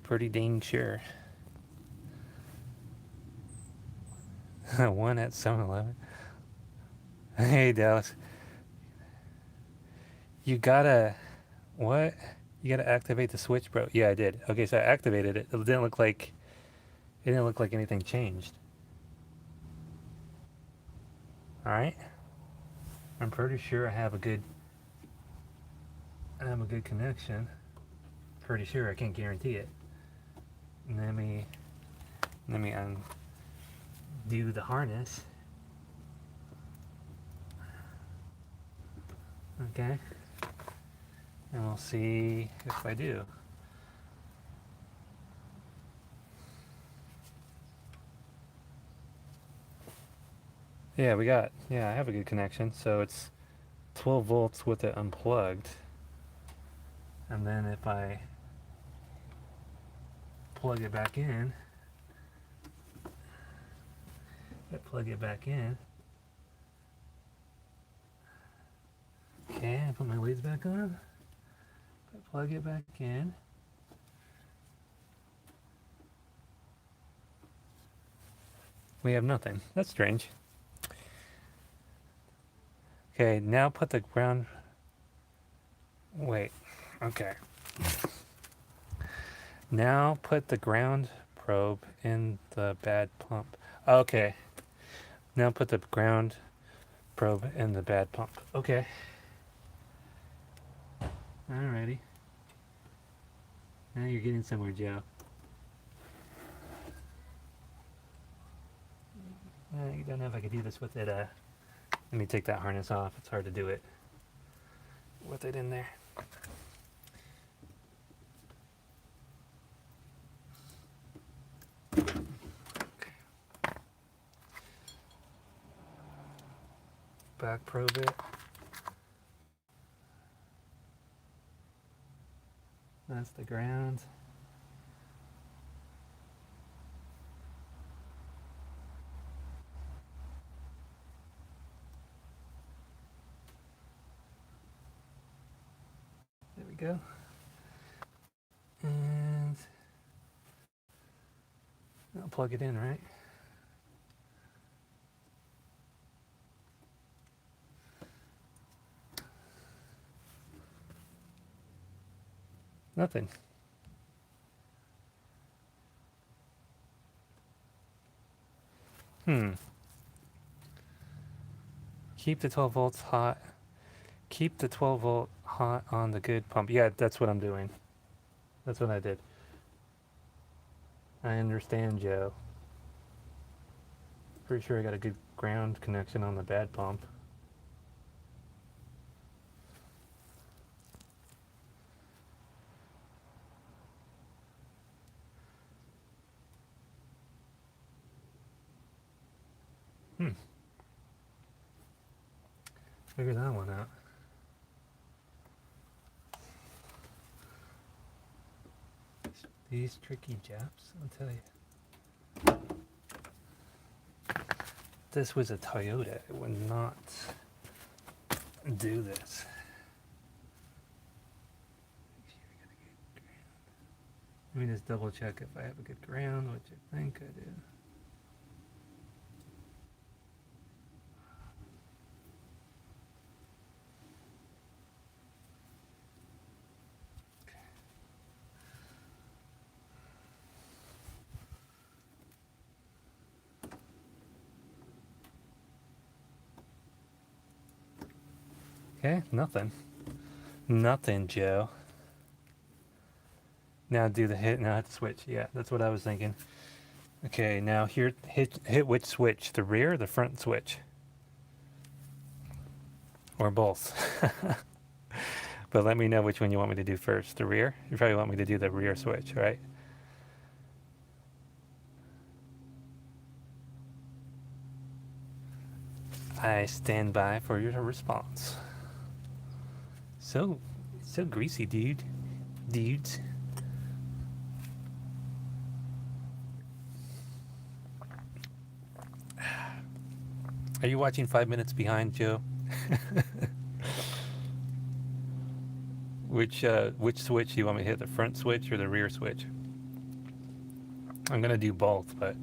Pretty dang sure. One at 7-Eleven. Hey, Dallas. You gotta... What? You gotta activate the switch, bro. Yeah, I did. Okay, so I activated it. It didn't look like... It didn't look like anything changed. Alright? I'm pretty sure I have a good connection. Pretty sure. I can't guarantee it. Let me undo the harness. Okay. And we'll see if I do. Yeah, I have a good connection. So it's 12 volts with it unplugged. And then if I plug it back in, okay, I put my leads back on, plug it back in, we have nothing. That's strange. Okay, now put the ground, wait, okay. Now put the ground probe in the bad pump. Okay. Now put the ground probe in the bad pump. Okay. Alrighty. Now you're getting somewhere, Joe. You don't know if I could do this with it. Let me take that harness off. It's hard to do it with it in there. Back probe it. That's the ground. There we go. And I'll plug it in, right? Nothing. Keep the 12 volts hot. Keep the 12 volt hot on the good pump. Yeah, that's what I'm doing. That's what I did. I understand, Joe. Pretty sure I got a good ground connection on the bad pump. Figure that one out. These tricky Japs, I'll tell you. If this was a Toyota, it would not do this. Let me just double check if I have a good ground, which I think I do. Okay, nothing. Nothing, Joe. Now do the hit, now hit the switch. Yeah, that's what I was thinking. Okay, now here, hit which switch? The rear or the front switch? Or both. But let me know which one you want me to do first. The rear? You probably want me to do the rear switch, right? I stand by for your response. So greasy, dude. Dudes. Are you watching 5 minutes behind, Joe? Which switch do you want me to hit? The front switch or the rear switch? I'm gonna do both, but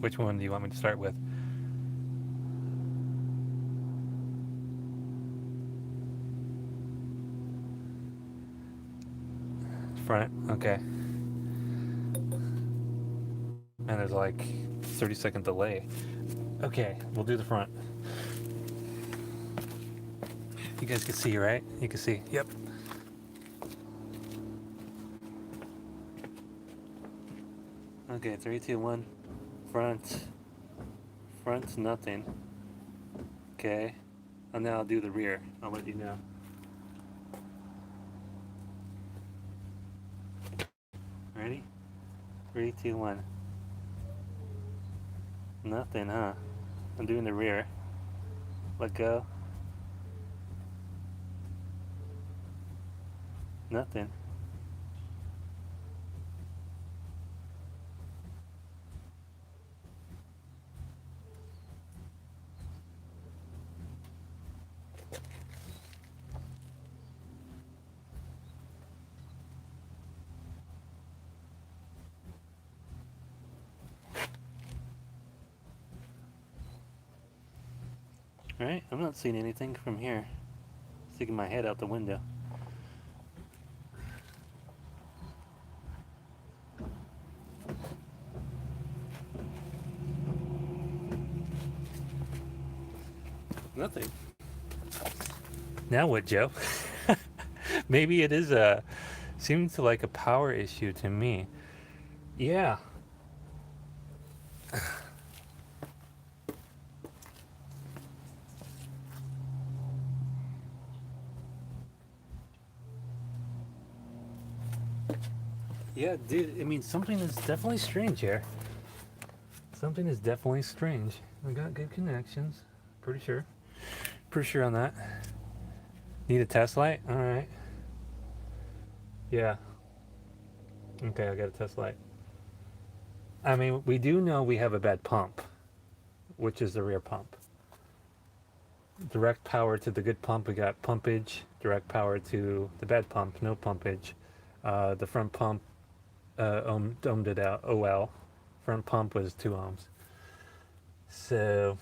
which one do you want me to start with? Front, okay. And there's like 30-second delay. Okay, we'll do the front. You guys can see, right? You can see. Yep. Okay, 3, 2, 1. Front. Front's nothing. Okay. And now I'll do the rear. I'll let you know. Ready? 3, 2, 1. Nothing, huh? I'm doing the rear. Let go. Nothing. Alright, I'm not seeing anything from here. Sticking my head out the window. Nothing. Now what, Joe? Maybe it is seems like a power issue to me. Yeah. Yeah, dude, I mean, something is definitely strange here. Something is definitely strange. We got good connections. Pretty sure. Pretty sure on that. Need a test light? Alright. Yeah. Okay, I got a test light. I mean, we do know we have a bad pump, which is the rear pump. Direct power to the good pump, we got pumpage. Direct power to the bad pump, no pumpage. The front pump ohmed it out, OL. Front pump was 2 ohms. So,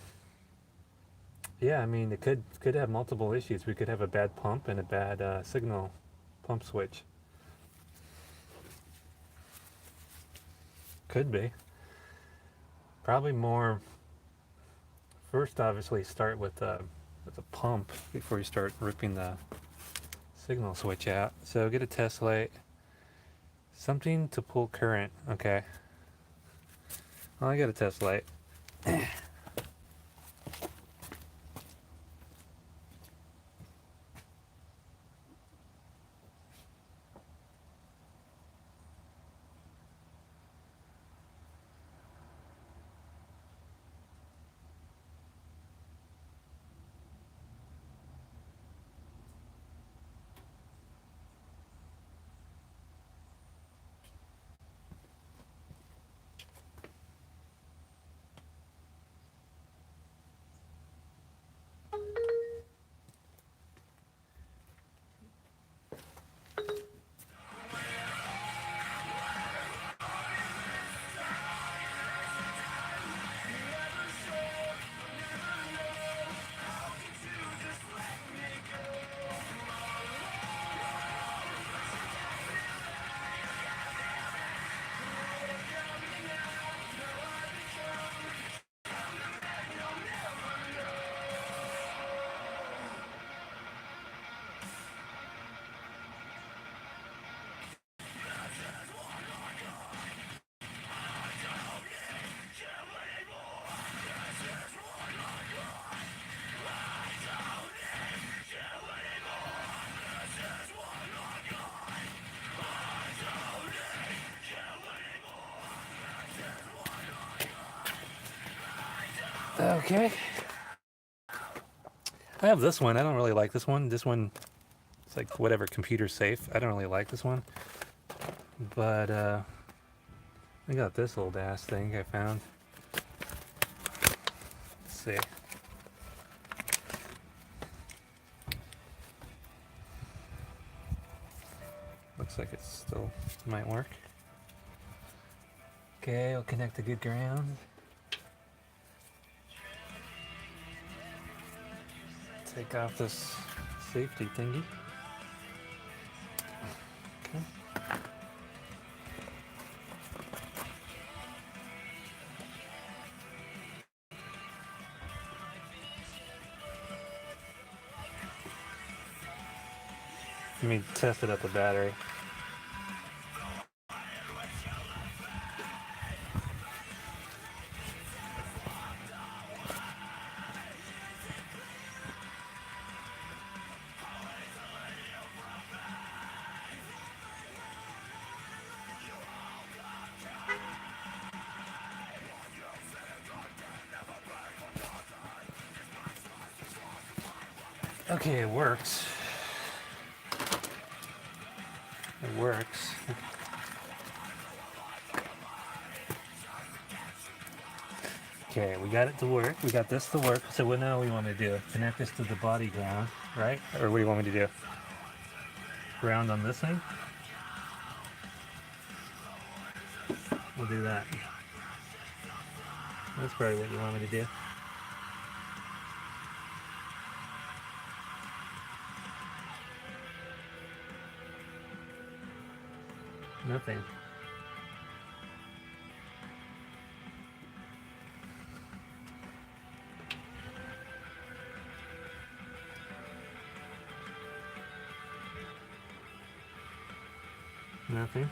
yeah, I mean, it could have multiple issues. We could have a bad pump and a bad signal pump switch. Could be. Probably more. First, obviously, start with the pump before you start ripping the signal switch out. So get a test light. Something to pull current. Okay. Well, I got a test light. Okay. I have this one. I don't really like this one. This one, it's like whatever, computer safe. I don't really like this one. But I got this old ass thing I found. Let's see. Looks like it still might work. Okay, we'll connect to good ground. Take off this safety thingy. Okay. Let me test it at the battery. Okay, it works. It works. Okay, we got it to work. We got this to work. So what now we want to do? Connect this to the body ground, right? Or what do you want me to do? Ground on this thing? We'll do that. That's probably what you want me to do. Nothing. Nothing.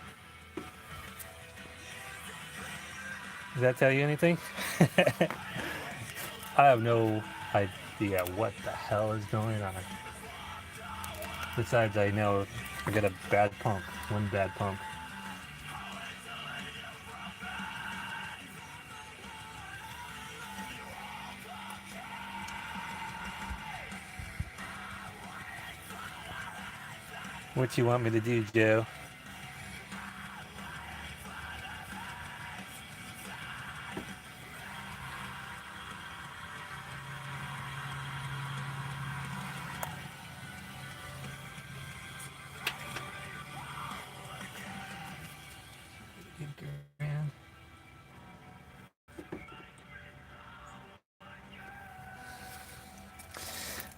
Does that tell you anything? I have no idea what the hell is going on. Besides, I know I got a bad pump. One bad pump. What you want me to do, Joe?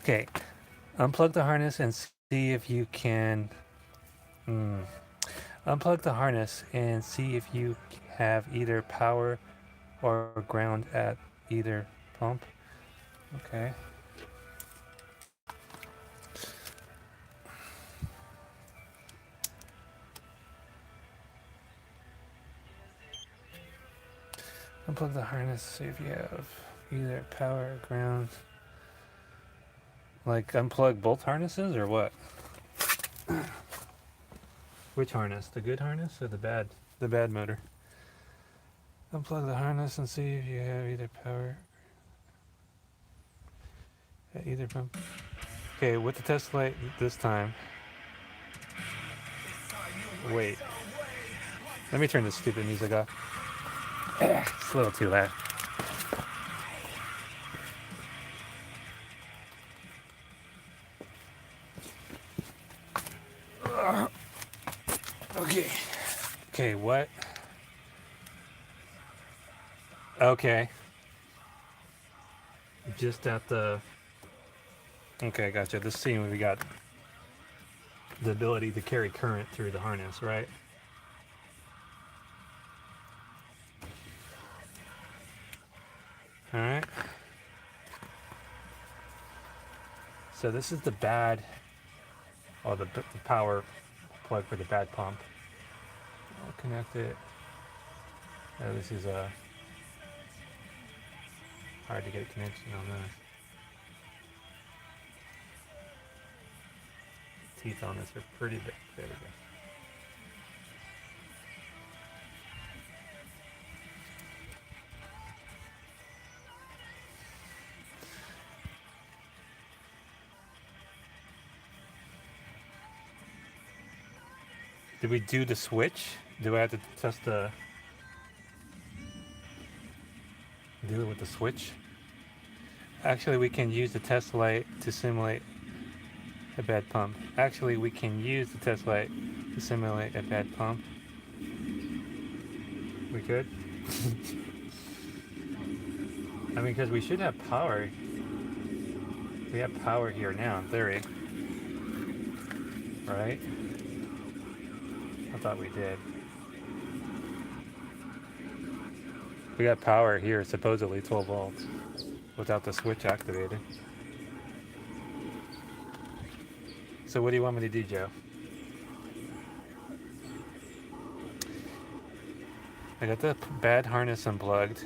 Okay, unplug the harness and see if you can. Unplug the harness and see if you have either power or ground at either pump. Okay. Unplug the harness, see if you have either power or ground. Like unplug both harnesses or what? Which harness? The good harness or the bad motor? Unplug the harness and see if you have either power at either pump. Okay, with the test light this time. Wait. Let me turn this stupid music off. It's a little too loud. Okay. Okay, what? Okay. Just at the... Okay, gotcha. This scene we got the ability to carry current through the harness, right? Alright. So this is the bad, or the power plug for the bad pump. I'll connect it. Oh, this is hard to get a connection on this. Teeth on this are pretty big. There we go. Did we do the switch? Do I have to test the... do it with the switch? Actually, we can use the test light to simulate a bad pump. Actually, we can use the test light to simulate a bad pump. We could. I mean, because we should have power. We have power here now, in theory. Right? I thought we did. We got power here, supposedly 12 volts, without the switch activated. So what do you want me to do, Joe? I got the bad harness unplugged.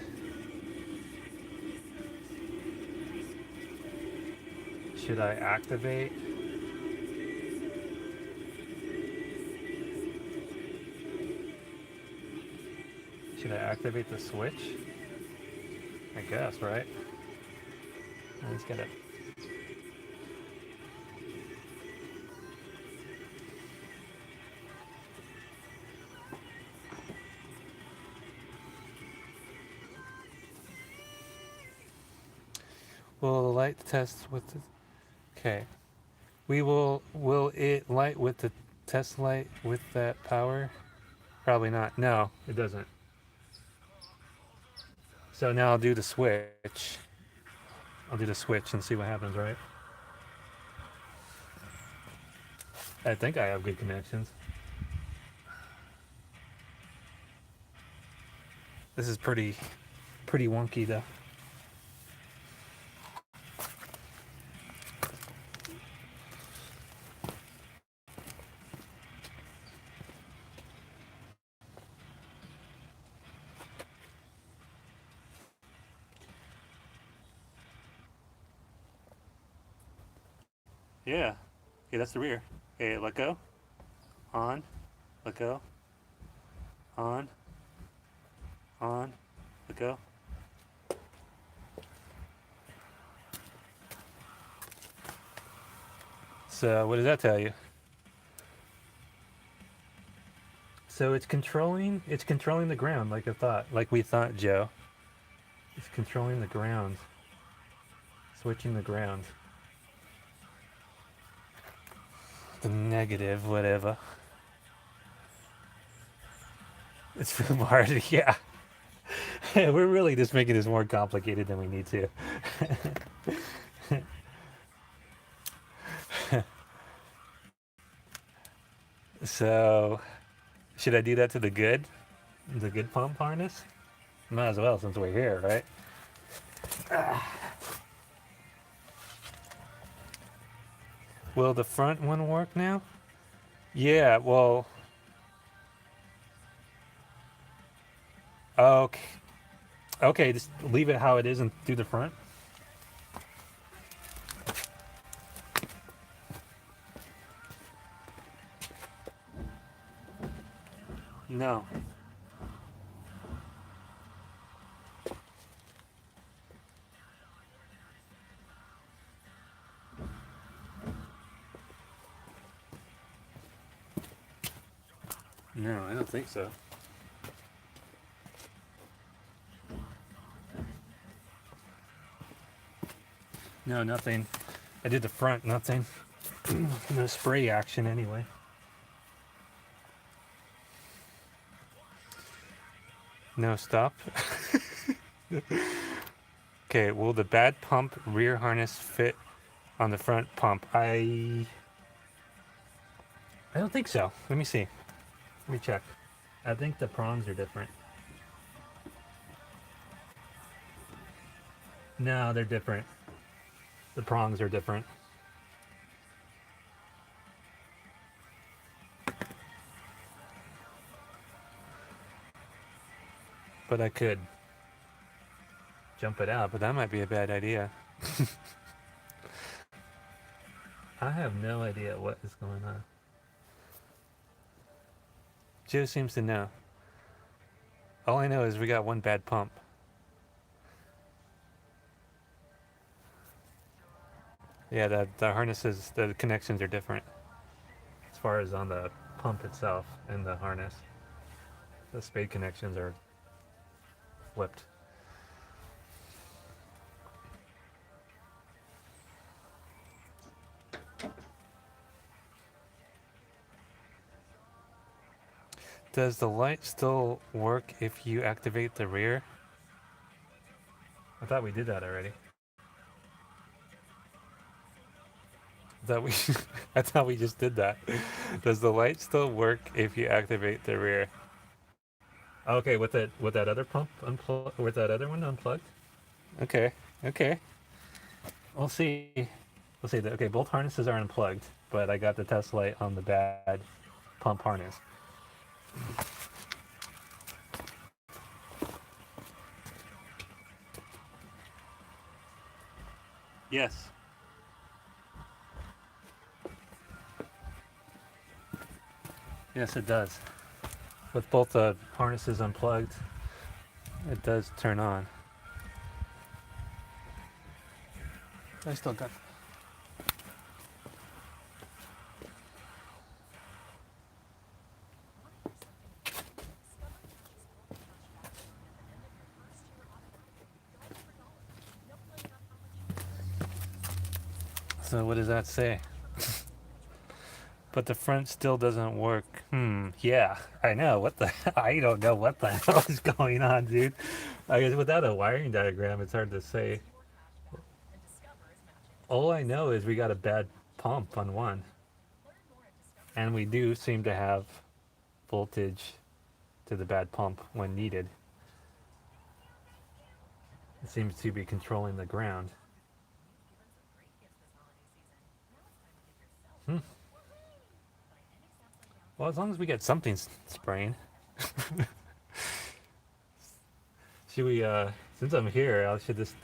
Should I activate? Should I activate the switch? I guess, right? Let's get it. Will the light test with the... Okay. Will it light with the test light with that power? Probably not. No, it doesn't. So now I'll do the switch. I'll do the switch and see what happens, right? I think I have good connections. This is pretty wonky though. Yeah. Okay, that's the rear. Okay, let go. On. Let go. On. On. Let go. So what does that tell you? So it's controlling the ground like we thought, Joe. It's controlling the ground. Switching the ground. The negative, whatever. It's hard, yeah. We're really just making this more complicated than we need to. So, should I do that to the good pump harness? Might as well since we're here, right? Will the front one work now? Yeah, well... Okay. Okay, just leave it how it is and do the front. No. No, I don't think so. No, nothing. I did the front, nothing. No spray action anyway. No, stop. Okay, will the bad pump rear harness fit on the front pump? I don't think so. Let me see. Let me check. I think the prongs are different. No, they're different. The prongs are different. But I could jump it out, but that might be a bad idea. I have no idea what is going on. Joe seems to know. All I know is we got one bad pump. Yeah, the harnesses, the connections are different as far as on the pump itself and the harness. The spade connections are flipped. Does the light still work if you activate the rear? I thought we did that already. I thought we just did that. Does the light still work if you activate the rear? Okay, with that other pump unplugged, with that other one unplugged. Okay, okay. We'll see. We'll see. Okay, both harnesses are unplugged, but I got the test light on the bad pump harness. Yes. Yes, it does. With both the harnesses unplugged, it does turn on. I still got. So what does that say? But the front still doesn't work. Yeah, I know. What the I don't know what the hell is going on, dude. I guess without a wiring diagram, it's hard to say. All I know is we got a bad pump on one. And we do seem to have voltage to the bad pump when needed. It seems to be controlling the ground. Well, as long as we get something spraying. Should we, since I'm here, I should just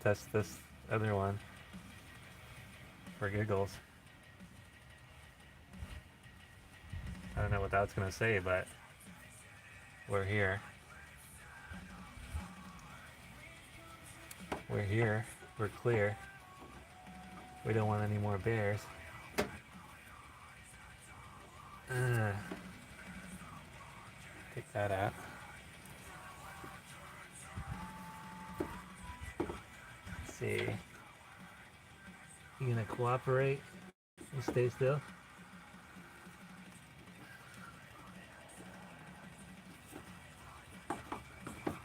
test this other one for giggles. I don't know what that's going to say, but we're here. We're here. We're clear. We don't want any more bears. Take that out. Let's see. You gonna cooperate and stay still?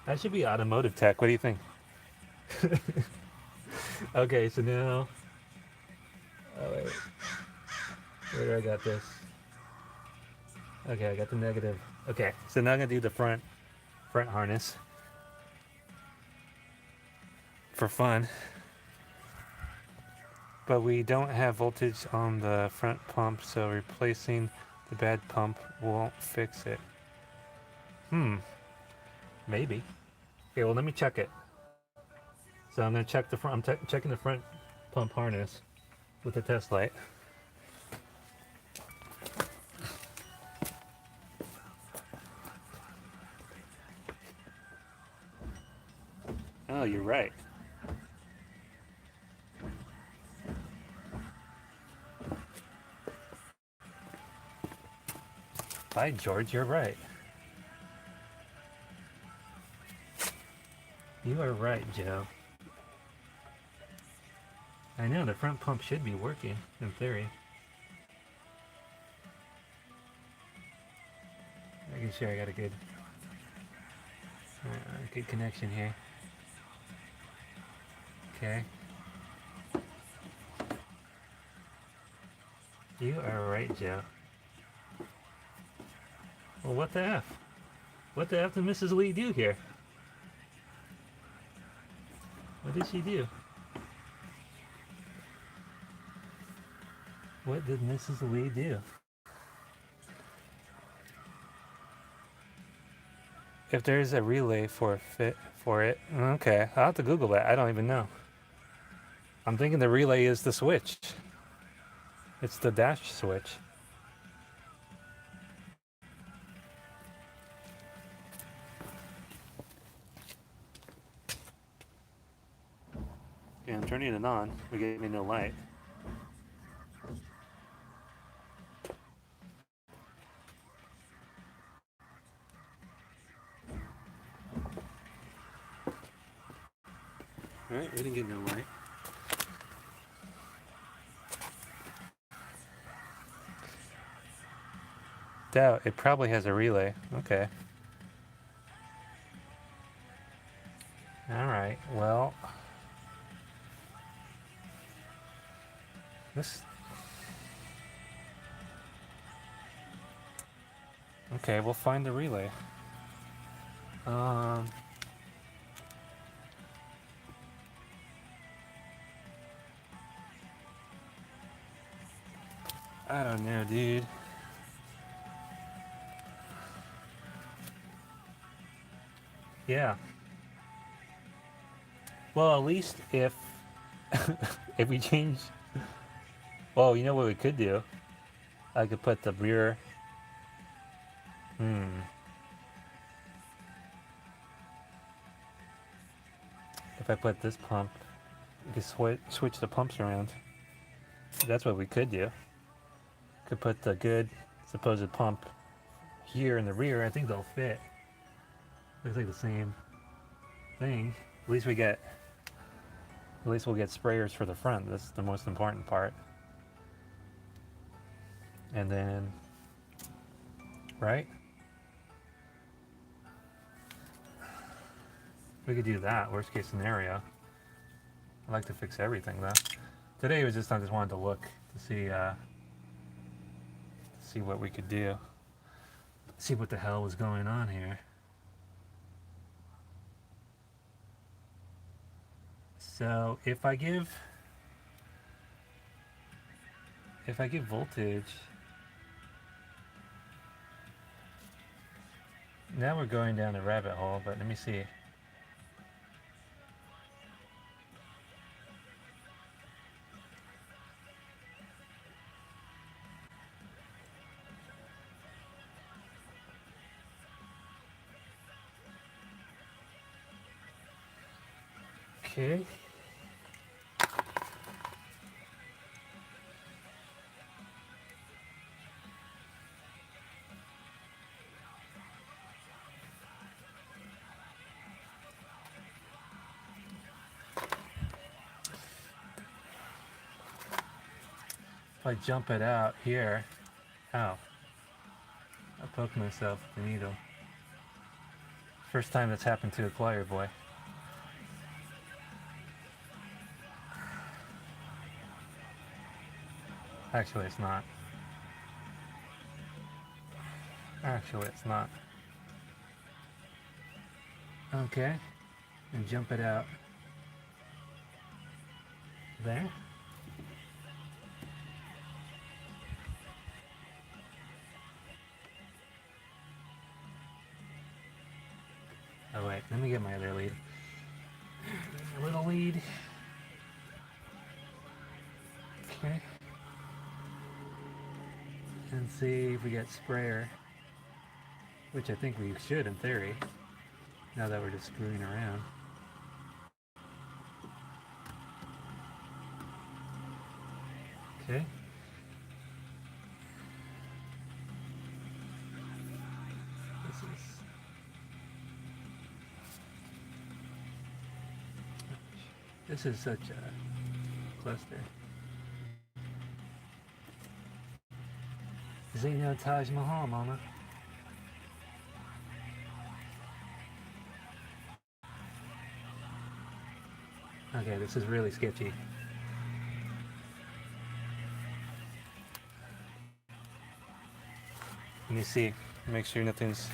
That should be automotive tech. What do you think? Okay, so now. Oh wait. Where do I got this? Okay, I got the negative. Okay, so now I'm gonna do the front harness for fun. But we don't have voltage on the front pump, so replacing the bad pump won't fix it. Maybe. Okay, well let me check it. So I'm gonna check the front. I'm checking the front pump harness with the test light. Oh, you're right. By George, you're right. You are right, Joe. I know, the front pump should be working, in theory. Making sure I got a good connection here. Okay. You are right, Joe. Well, what the F? What the F did Mrs. Lee do here? What did she do? What did Mrs. Lee do? If there's a relay for it, okay, I'll have to Google that. I don't even know. I'm thinking the relay is the switch. It's the dash switch. Okay, I'm turning it on. We gave me no light. Alright, we didn't get no light. doubt. It probably has a relay. Okay. Alright, well. This... Okay, we'll find the relay. I don't know, dude. Yeah. Well, at least if if we change... Well, you know what we could do? I could put the rear... If I put this pump, we could switch the pumps around. That's what we could do. Could put the good supposed pump here in the rear. I think they'll fit. Looks like the same thing. At least we'll get sprayers for the front. That's the most important part. And then, right? We could do that, worst case scenario. I'd like to fix everything though. Today was just, I just wanted to look to see what we could do. See what the hell was going on here. So if I give voltage, now we're going down the rabbit hole, but let me see. Okay. If I jump it out here, ow, I poked myself with the needle. First time that's happened to a choir boy. Actually, it's not. Actually, it's not. Okay, and jump it out there. Oh wait, let me get my other lead. A little lead. Okay. And see if we get sprayer, which I think we should in theory, now that we're just screwing around. Okay. This is such a cluster. This ain't no Taj Mahal, mama. Okay, this is really sketchy. Let me see. Make sure nothing's...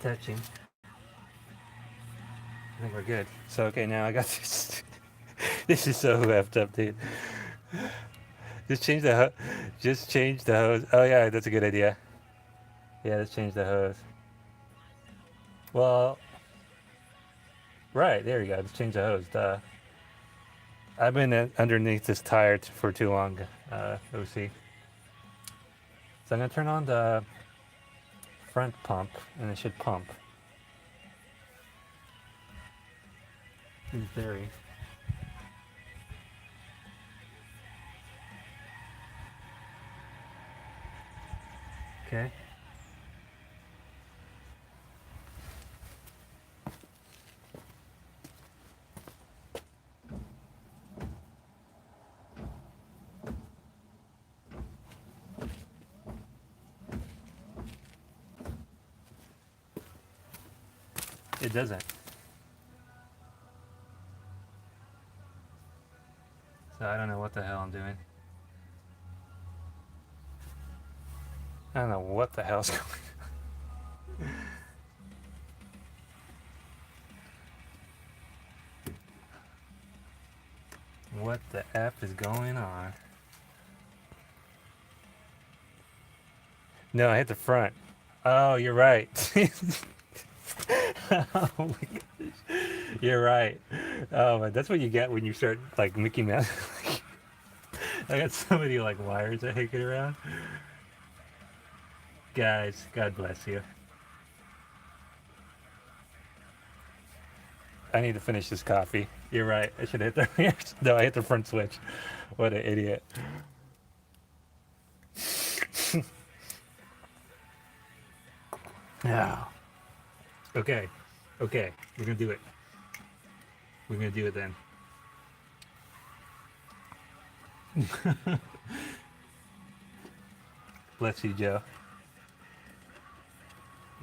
touching. I think we're good. So, okay, now I got this. This is so effed up, dude. Just change the hose. Oh yeah, that's a good idea. Yeah, let's change the hose. Well, right, there you go. Let's change the hose. Duh. I've been underneath this tire for too long, OC. So I'm gonna turn on the front pump, and it should pump. In theory. Okay. It doesn't. So I don't know what the hell I'm doing. I don't know what the hell's going on. What the F is going on? No, I hit the front. Oh, you're right. Oh my gosh. You're right. Oh, but that's what you get when you start like Mickey Mouse. I got so many like wires that hanging around. Guys, God bless you. I need to finish this coffee. You're right. I should hit the rear. No, I hit the front switch. What an idiot. Now. Okay. Okay. We're gonna do it. We're gonna do it then. Bless you, Joe.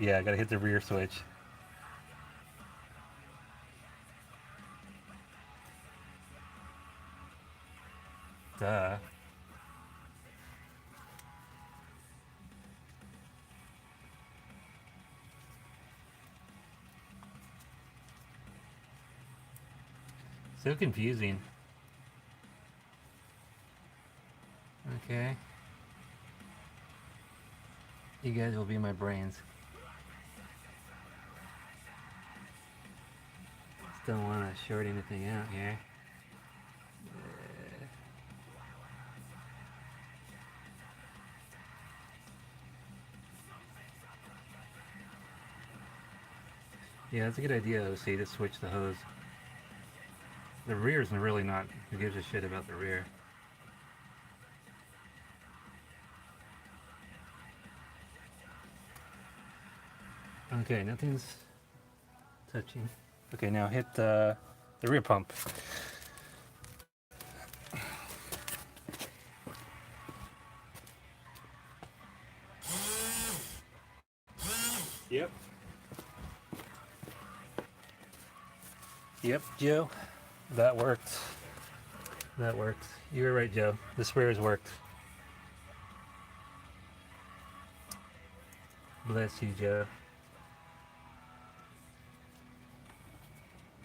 Yeah, I gotta hit the rear switch. Duh. So confusing. Okay. You guys will be my brains. Just don't want to short anything out here. Yeah, that's a good idea, OC, to switch the hose. The rear is really not, who gives a shit about the rear? Okay, nothing's touching. Okay, now hit the rear pump. Yep. Yep, Joe. That worked. That worked. You were right, Joe. The spares worked. Bless you, Joe.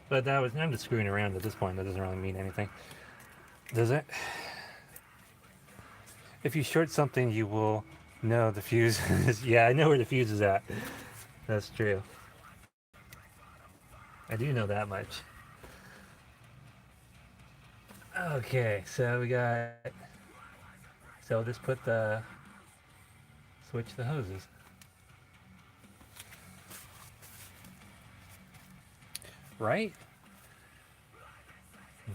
But that was, I'm just screwing around at this point. That doesn't really mean anything. Does it? If you short something, you will know the fuse is. Yeah, I know where the fuse is at. That's true. I do know that much. Okay, so we got. So we'll just put the. Switch the hoses. Right?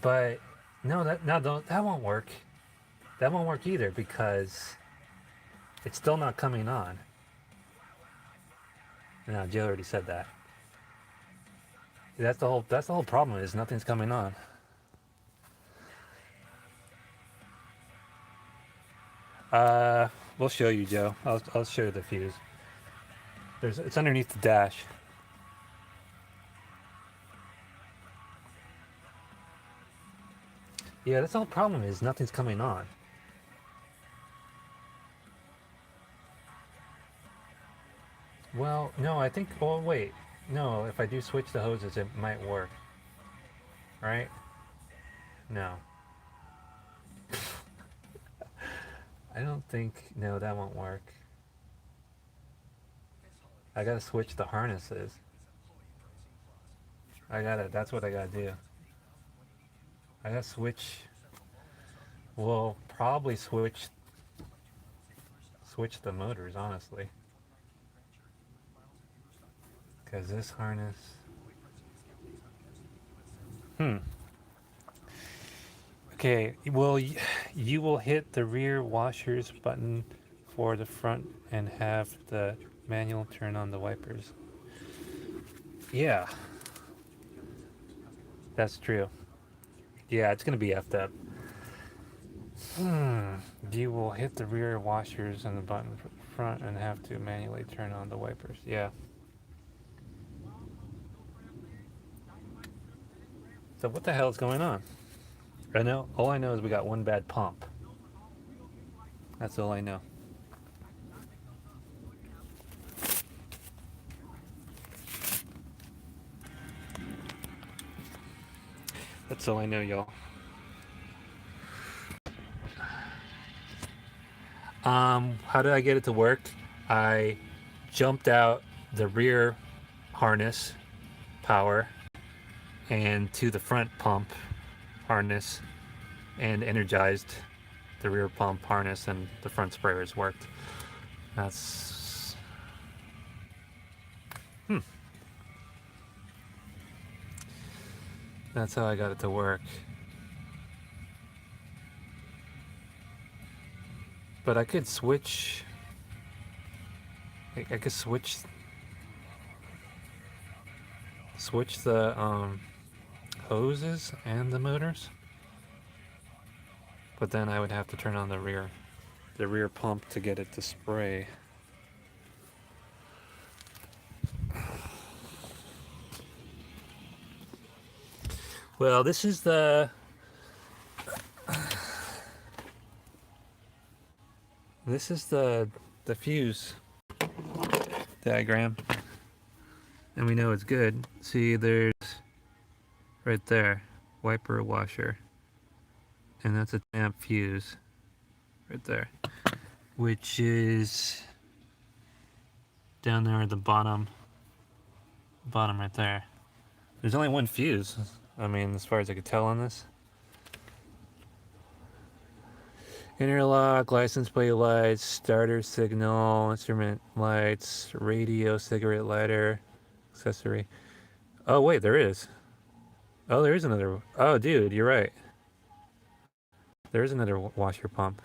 But no, that won't work. That won't work either because it's still not coming on. No, Joe already said that. That's the whole problem is nothing's coming on. We'll show you, Joe. I'll show you the fuse. It's underneath the dash. Yeah, that's the whole problem is nothing's coming on. Well, no, I think. Oh, wait. No, if I do switch the hoses, it might work. Right? No. I don't think. No, that won't work. I gotta switch the harnesses. That's what I gotta do. I gotta switch. We'll probably switch the motors, honestly. Because this harness. Okay, well, you will hit the rear washers button for the front and have the manual turn on the wipers. Yeah. That's true. Yeah, it's going to be effed up. You will hit the rear washers and the button for the front and have to manually turn on the wipers. Yeah. So what the hell is going on? All I know is we got one bad pump. That's all I know. That's all I know, y'all. How did I get it to work? I jumped out the rear harness power and to the front pump harness and energized the rear pump harness, and the front sprayers worked. That's that's how I got it to work. But I could switch. I could switch the hoses and the motors. But then I would have to turn on the rear pump to get it to spray. Well, this is the fuse diagram, and we know it's good. See, there's right there, wiper washer, and that's a 10 amp fuse right there, which is down there at the bottom right there. There's only one fuse, I mean, as far as I could tell on this. Interlock, license plate lights, starter signal, instrument lights, radio, cigarette lighter, accessory. Oh wait, there is. Oh, there is another. Oh, dude, you're right. There is another washer pump.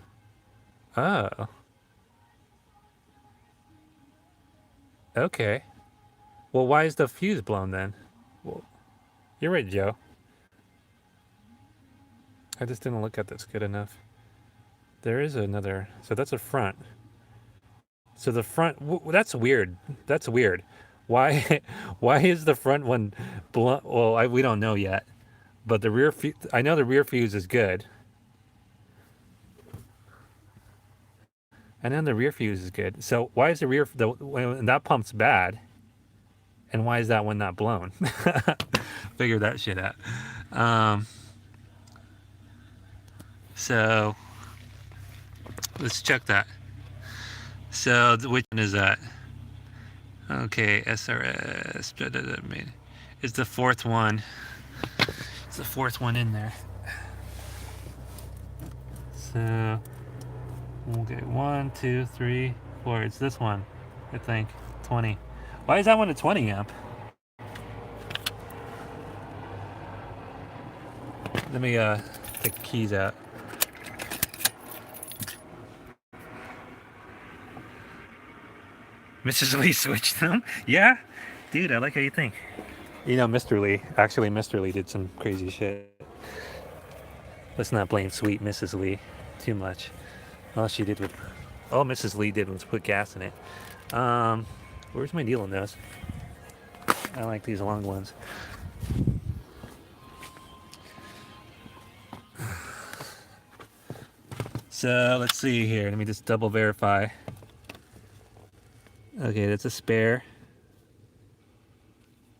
Oh. Okay. Well, why is the fuse blown then? Well, you're right, Joe. I just didn't look at this good enough. There is another. So that's a front. So the front. That's weird. That's weird. Why? Why is the front one blown? Well, we don't know yet. But the rear. I know the rear fuse is good. I know the rear fuse is good. So why is when that pump's bad? And why is that one not blown? Figure that shit out. So let's check that. So which one is that? Okay, SRS. It's the fourth one. It's the fourth one in there. So okay, 1, 2, 3, 4. It's this one, I think. 20. Why is that one a 20 amp? Let me take the keys out. Mrs. Lee switched them? Yeah? Dude, I like how you think. You know, Mr. Lee did some crazy shit. Let's not blame sweet Mrs. Lee too much. All Mrs. Lee did was put gas in it. Where's my needle nose? I like these long ones. So let's see here. Let me just double verify. Okay, that's a spare.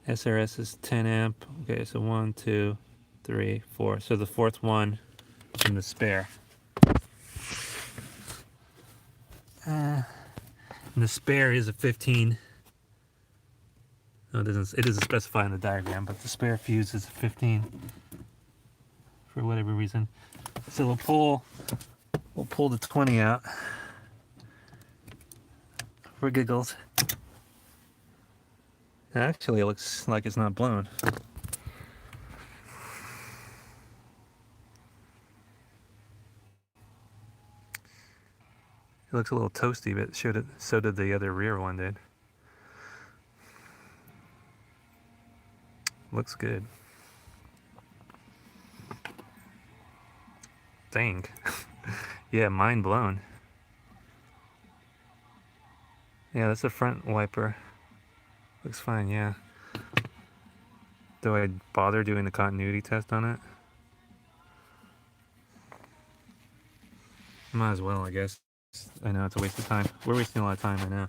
SRS is 10 amp. Okay, so 1, 2, 3, 4. So the fourth one in the spare. And the spare is a 15. No, it doesn't specify in the diagram, but the spare fuse is a 15 for whatever reason. So we'll pull the 20 out for giggles. Actually, it looks like it's not blown. It looks a little toasty, but so did the other rear one did. Looks good. Dang. Yeah, mind blown. Yeah, that's the front wiper. Looks fine, yeah. Do I bother doing the continuity test on it? Might as well, I guess. I know it's a waste of time. We're wasting a lot of time right now.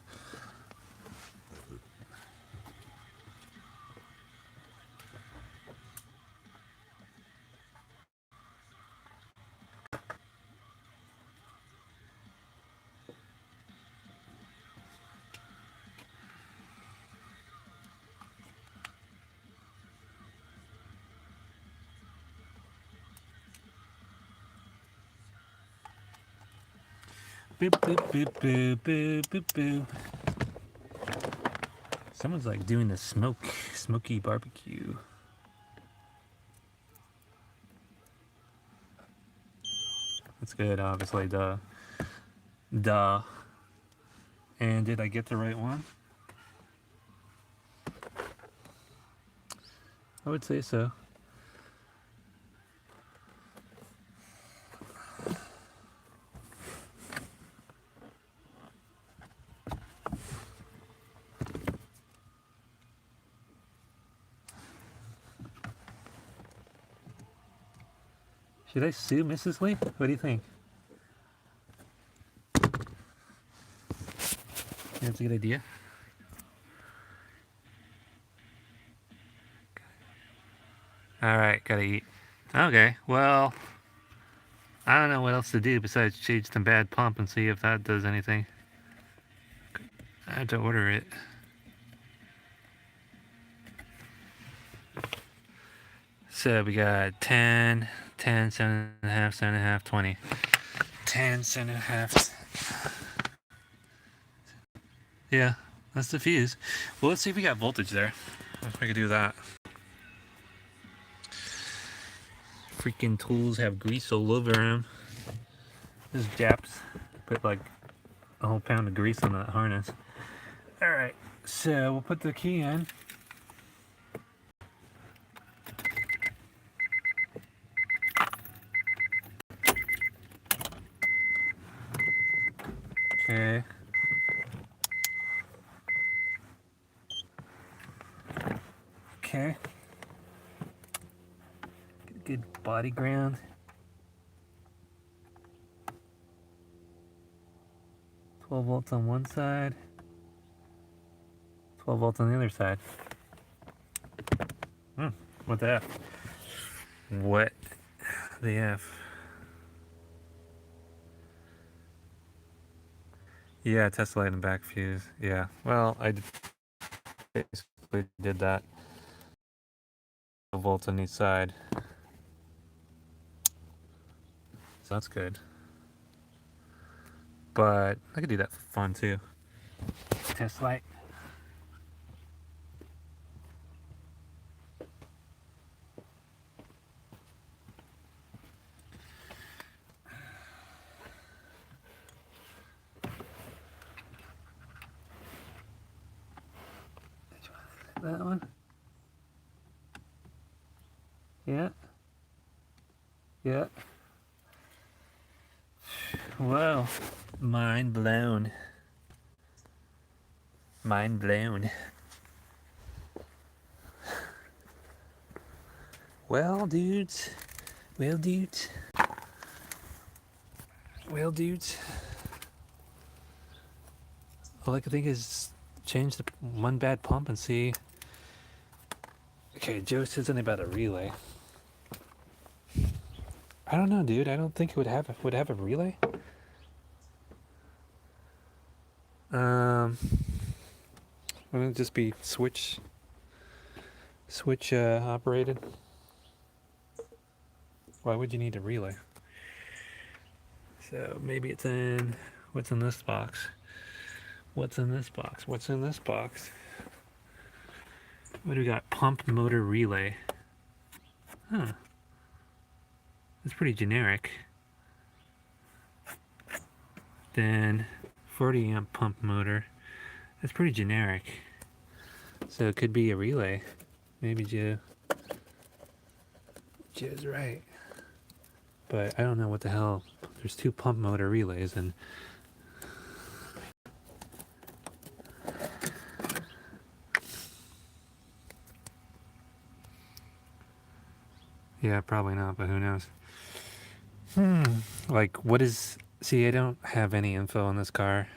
Boop, boop, boop, boop, boop, boop, boop. Someone's like doing the smoky barbecue. That's good, obviously, duh. Duh. And did I get the right one? I would say so. Should I sue Mrs. Lee? What do you think? That's a good idea. Alright, gotta eat. Okay, well, I don't know what else to do besides change the bad pump and see if that does anything. I have to order it. So we got 10, 10, 7.5, 7.5, 20. 10, 7.5. Yeah, that's the fuse. Well, let's see if we got voltage there. If we could do that. Freaking tools have grease all over them. This Japs put like a whole pound of grease on that harness. Alright, so we'll put the key in. Okay. Okay. Get a good body ground. 12 volts on one side. 12 volts on the other side. What the F? What the F? Yeah, test light and back fuse. Yeah, well, I basically did that. 12 volts on each side. So that's good. But I could do that for fun too. Test light. That one? Yeah. Yeah. Whoa. Mind blown. Mind blown. Well, dudes. Well, dudes. Well, dudes. All I can think is change the one bad pump and see. Okay, Joe said something about a relay. I don't know, dude. I don't think it would have a relay. Wouldn't it just be switch operated? Why would you need a relay? So maybe it's in, what's in this box? What's in this box? What's in this box? What do we got? Pump motor relay. Huh. That's pretty generic. Then 40 amp pump motor. That's pretty generic. So it could be a relay. Maybe Joe's right. But I don't know what the hell. There's two pump motor relays and Yeah, probably not, but who knows? Like, what is... See, I don't have any info on this car.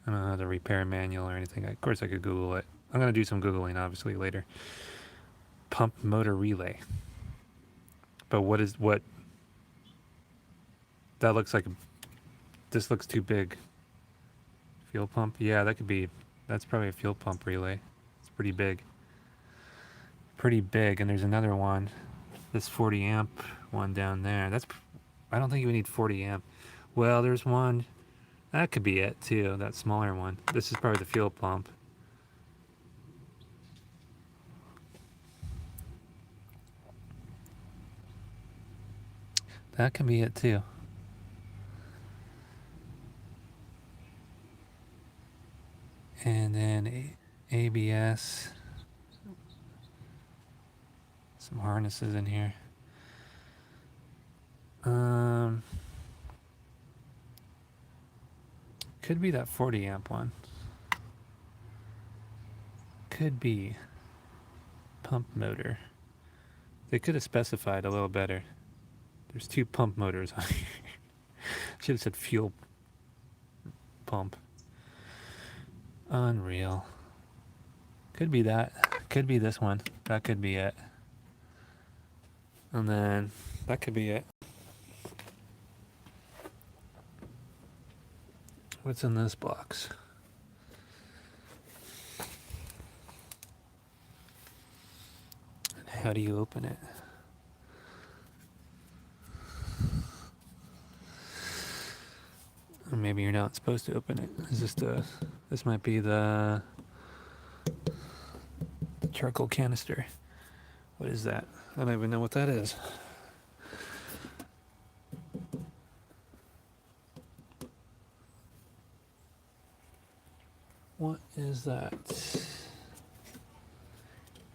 I don't know the repair manual or anything. Of course, I could Google it. I'm going to do some Googling, obviously, later. Pump motor relay. But what is... What... That looks like... This looks too big. Fuel pump? Yeah, that could be... That's probably a fuel pump relay. It's pretty big. Pretty big. And there's another one. This 40 amp one down there. That's... I don't think you need 40 amp. Well, there's one... That could be it, too. That smaller one. This is probably the fuel pump. That can be it, too. And then ABS. Some harnesses in here. Could be that 40 amp one. Could be pump motor. They could have specified a little better. There's 2 pump motors on here. Should have said fuel pump. Unreal. Could be that. Could be this one. That could be it. And then that could be it. What's in this box? And how do you open it? Or maybe you're not supposed to open it. Is this the... This might be the charcoal canister. What is that? I don't even know what that is. What is that?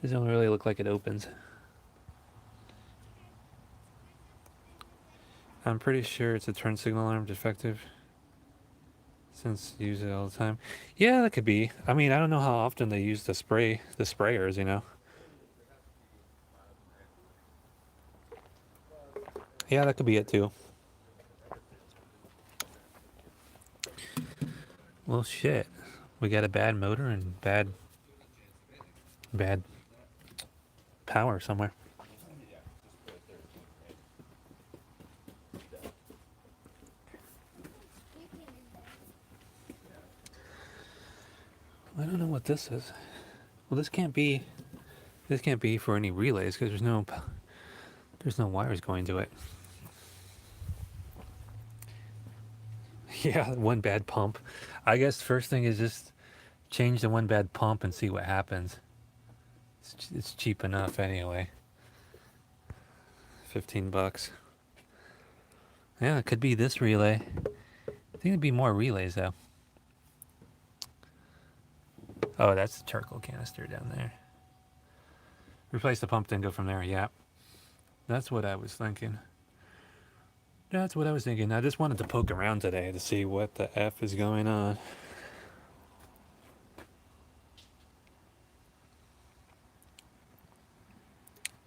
Doesn't really look like it opens. I'm pretty sure it's a turn signal alarm defective. Since you use it all the time. Yeah, that could be. I mean, I don't know how often they use the sprayers, you know. Yeah, that could be it too. Well, shit. We got a bad motor and bad power somewhere. I don't know what this is. Well, this can't be for any relays because there's no wires going to it. Yeah, one bad pump. I guess first thing is just change the one bad pump and see what happens. It's cheap enough anyway. $15. Yeah, it could be this relay. I think it'd be more relays though. Oh, that's the charcoal canister down there. Replace the pump, then go from there. Yeah. That's what I was thinking. That's what I was thinking. I just wanted to poke around today to see what the F is going on.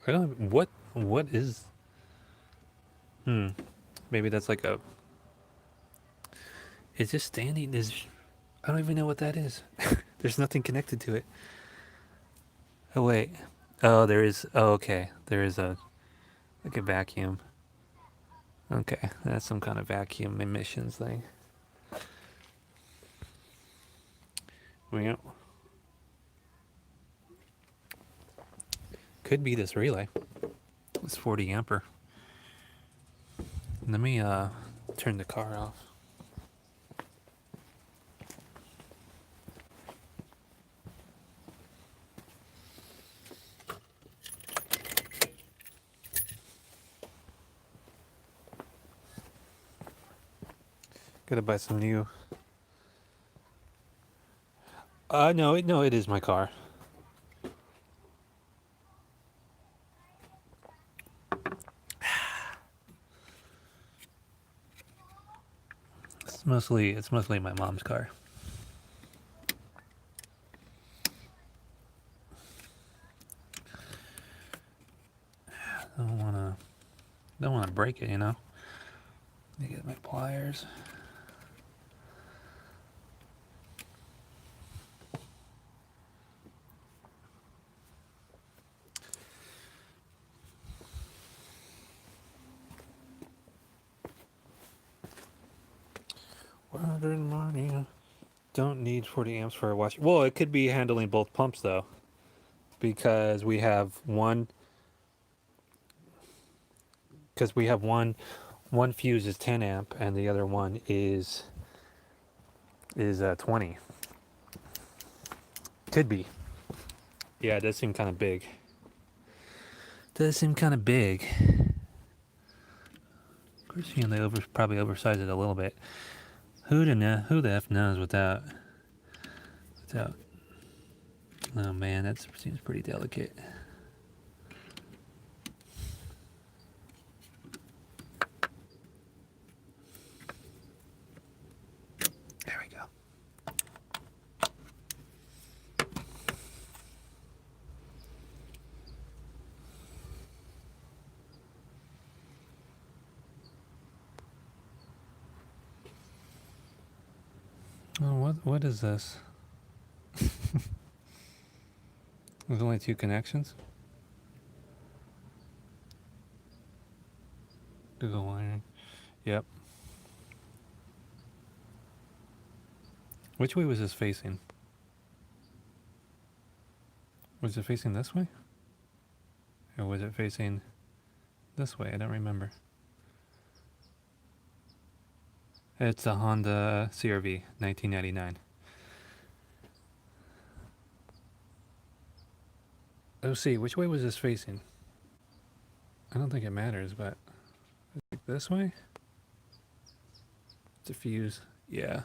I don't... What is... Maybe that's like a... It's just standing... I don't even know what that is. There's nothing connected to it. Oh, wait. Oh, there is... Oh, okay. There is a... Like a vacuum. Okay. That's some kind of vacuum emissions thing. Well... Could be this relay. This 40 ampere. Let me turn the car off. Gotta buy some new. No, it is my car. It's mostly my mom's car. don't wanna break it, you know. Let me get my pliers. Don't need 40 amps for a washer. Well, it could be handling both pumps though, because we have one. Because we have one fuse is 10 amp and the other one is 20. Could be. Yeah, it does seem kind of big. Does seem kind of big. Of course, you know, they probably oversized it a little bit. Who the F knows without. Oh man, that seems pretty delicate. There we go. Oh, what is this? There's only 2 connections. Google wiring. Yep. Which way was this facing? Was it facing this way? Or was it facing this way? I don't remember. It's a Honda CR-V, 1999. Oh, see, which way was this facing? I don't think it matters, but like this way? It's a fuse. Yeah.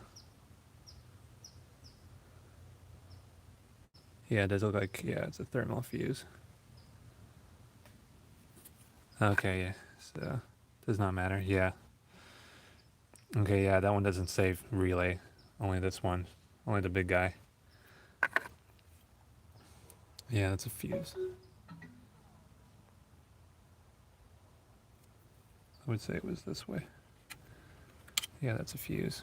Yeah, it does look like, yeah, it's a thermal fuse. Okay, yeah, so does not matter. Yeah. Okay, yeah, that one doesn't say relay. Only this one. Only the big guy. Yeah, that's a fuse. I would say it was this way. Yeah, that's a fuse.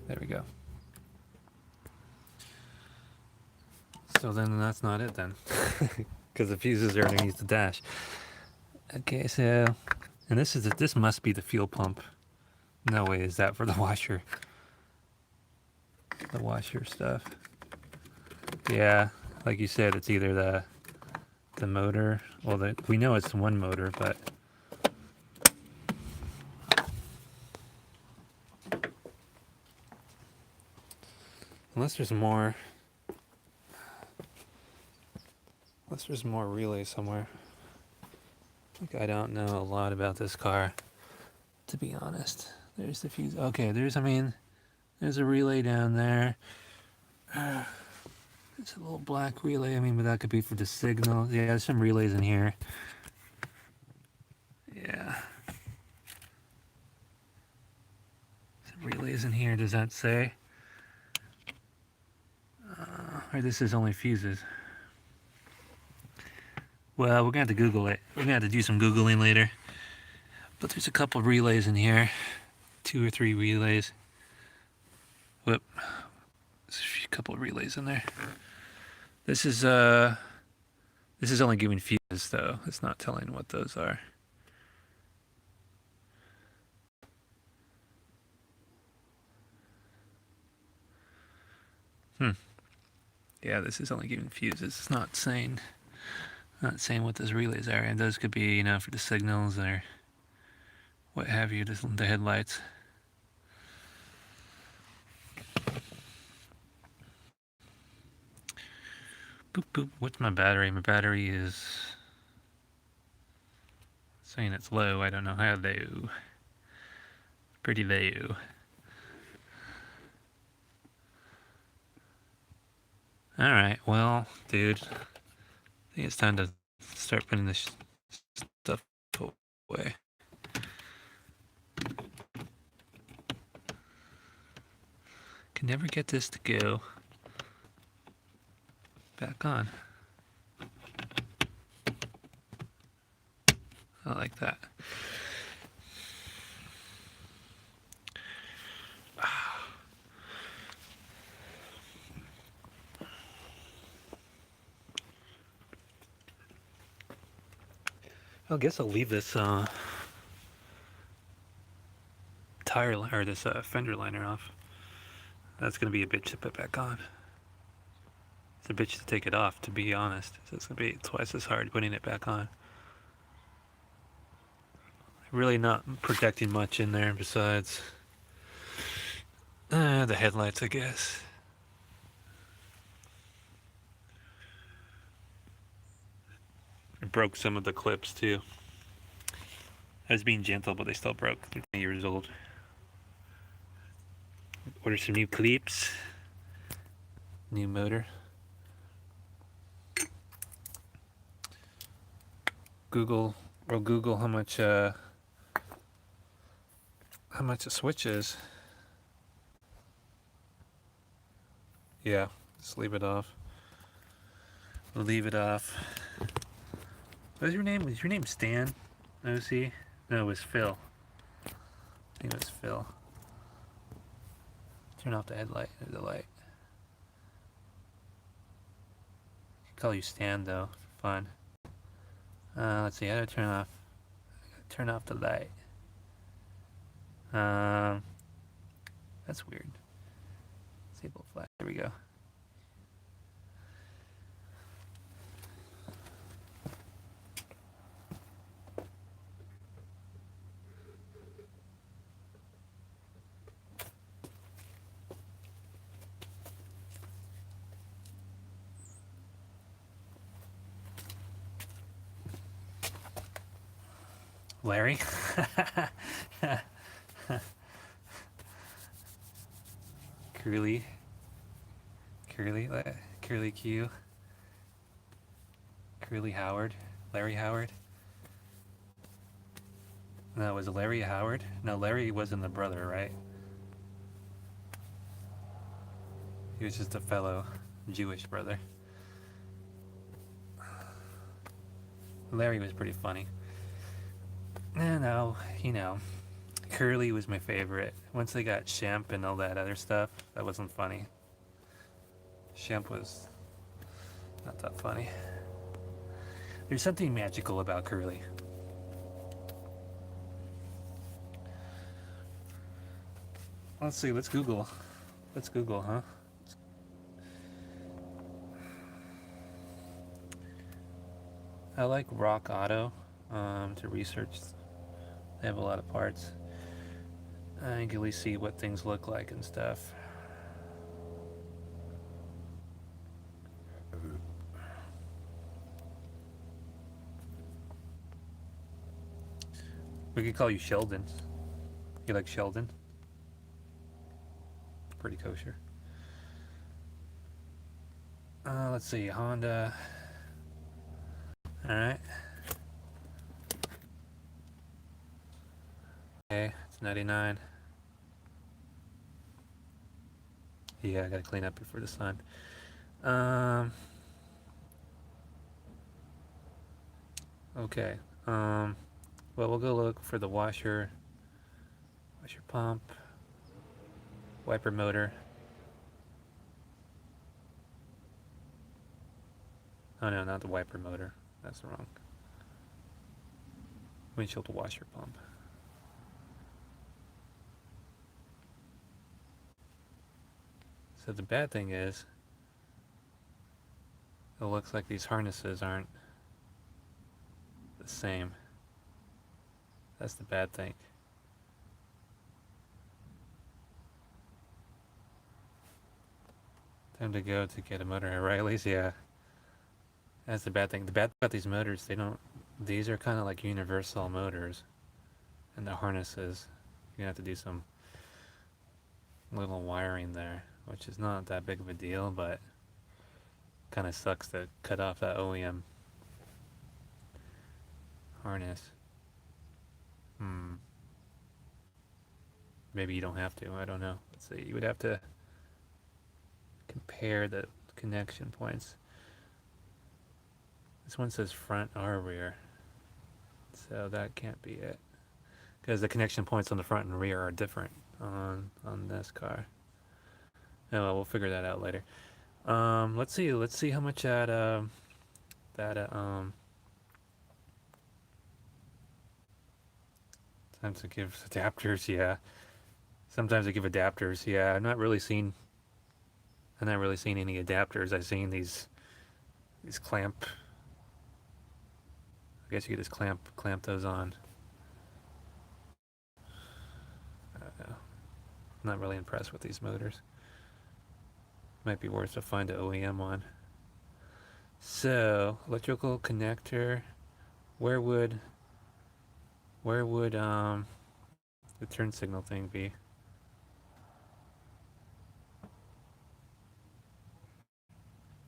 There we go. So then that's not it then. Because the fuses are underneath the dash. Okay, so... And this must be the fuel pump. No way is that for the washer. The washer stuff. Yeah, like you said, it's either the motor. Well, we know it's one motor, but... Unless there's more relays somewhere. Like, I don't know a lot about this car, to be honest. There's the fuse. Okay, there's a relay down there. It's a little black relay. I mean, but that could be for the signal. Yeah, there's some relays in here. Yeah. Some relays in here, does that say? Or this is only fuses. Well, we're gonna have to Google it. We're gonna have to do some Googling later. But there's a couple relays in here. 2 or 3 relays. Whoop. There's a couple of relays in there. This is only giving fuses though. It's not telling what those are. Yeah, this is only giving fuses. It's not saying what those relays are. And those could be, you know, for the signals or what have you, the headlights. Boop, boop. What's my battery? My battery is saying it's low. I don't know how low. Pretty low. Alright, well, dude. I think it's time to start putting this stuff away. Can never get this to go back on. I like that. I guess I'll leave this tire or this fender liner off. That's gonna be a bitch to put back on. It's a bitch to take it off, to be honest. So it's gonna be twice as hard putting it back on. Really not protecting much in there besides the headlights, I guess. I broke some of the clips too. I was being gentle, but they still broke. They're 20 years old. Order some new clips. New motor. Google how much a switch is. Yeah, just leave it off. Leave it off. What was your name? Was your name Stan? OC? No, it was Phil. I think it was Phil. Turn off the headlight or the light. I call you Stan though, for fun. Let's see, how do I turn off the light? That's weird. Disable flash. There we go. Larry? Curly Q. Curly Howard. Larry Howard. No, was it Larry Howard? No, Larry wasn't the brother, right? He was just a fellow Jewish brother. Larry was pretty funny. No, you know, Curly was my favorite. Once they got Shemp and all that other stuff, that wasn't funny. Shemp was not that funny. There's something magical about Curly. Let's see, let's Google. Let's Google, huh? I like Rock Auto to research. They have a lot of parts. I can at least see what things look like and stuff. We could call you Sheldon. You like Sheldon? Pretty kosher. Let's see, Honda. Alright. Okay, it's 99. Yeah, I gotta clean up before the sun. Okay. Well, we'll go look for the washer pump, wiper motor. Oh no, not the wiper motor. That's wrong. Windshield washer pump. So the bad thing is, it looks like these harnesses aren't the same. That's the bad thing. Time to go to get a motor at Riley's, yeah. That's the bad thing. The bad thing about these motors, these are kind of like universal motors. And the harnesses, you're gonna have to do some little wiring there, which is not that big of a deal, but kind of sucks to cut off that OEM harness. Maybe you don't have to, I don't know. Let's see, you would have to compare the connection points. This one says front or rear, so that can't be it, because the connection points on the front and rear are different on this car. Oh well, we'll figure that out later. Let's see how much that sometimes it gives adapters. Yeah, sometimes I give adapters. Yeah, I'm not really seeing any adapters. I've seen these clamp. I guess you could just clamp those on. I don't know. I'm not really impressed with these motors. Might be worth to find an OEM one. So electrical connector. Where would the turn signal thing be?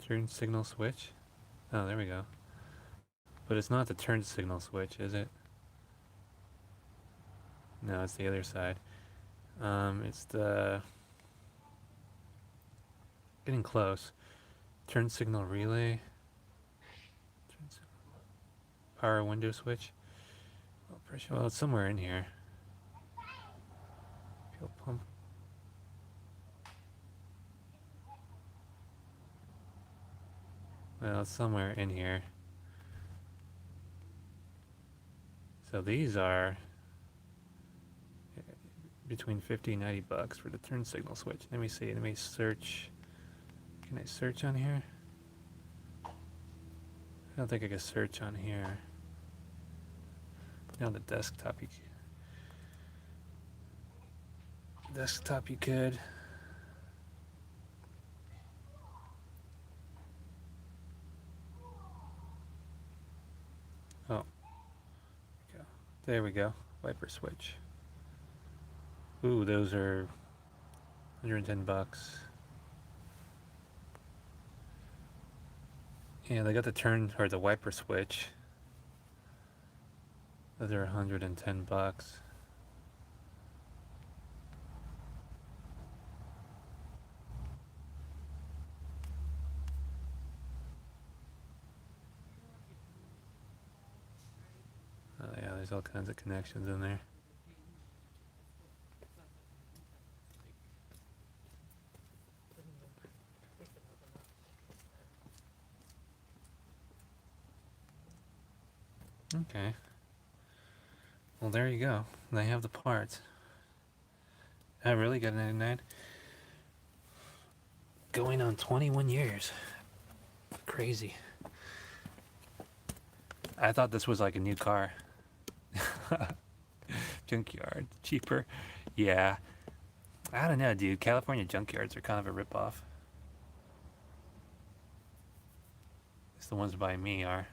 Turn signal switch? Oh, there we go. But it's not the turn signal switch, is it? No, it's the other side. It's the... Getting close. Turn signal relay. Turn signal. Power window switch. Low pressure. Well, it's somewhere in here. Fuel pump. Well, it's somewhere in here. So these are between 50 and 90 bucks for the turn signal switch. Let me see. Let me search. Can I search on here? I don't think I can search on here. On the desktop, you could. Oh, there we go. Wiper switch. Ooh, those are 110 bucks. Yeah, they got the turn or the wiper switch. Those are 110 bucks. Oh yeah, there's all kinds of connections in there. Okay. Well, there you go. They have the parts. I really got a 99. Going on 21 years. Crazy. I thought this was like a new car. Junkyard. Cheaper. Yeah. I don't know, dude. California junkyards are kind of a ripoff. At least the ones by me are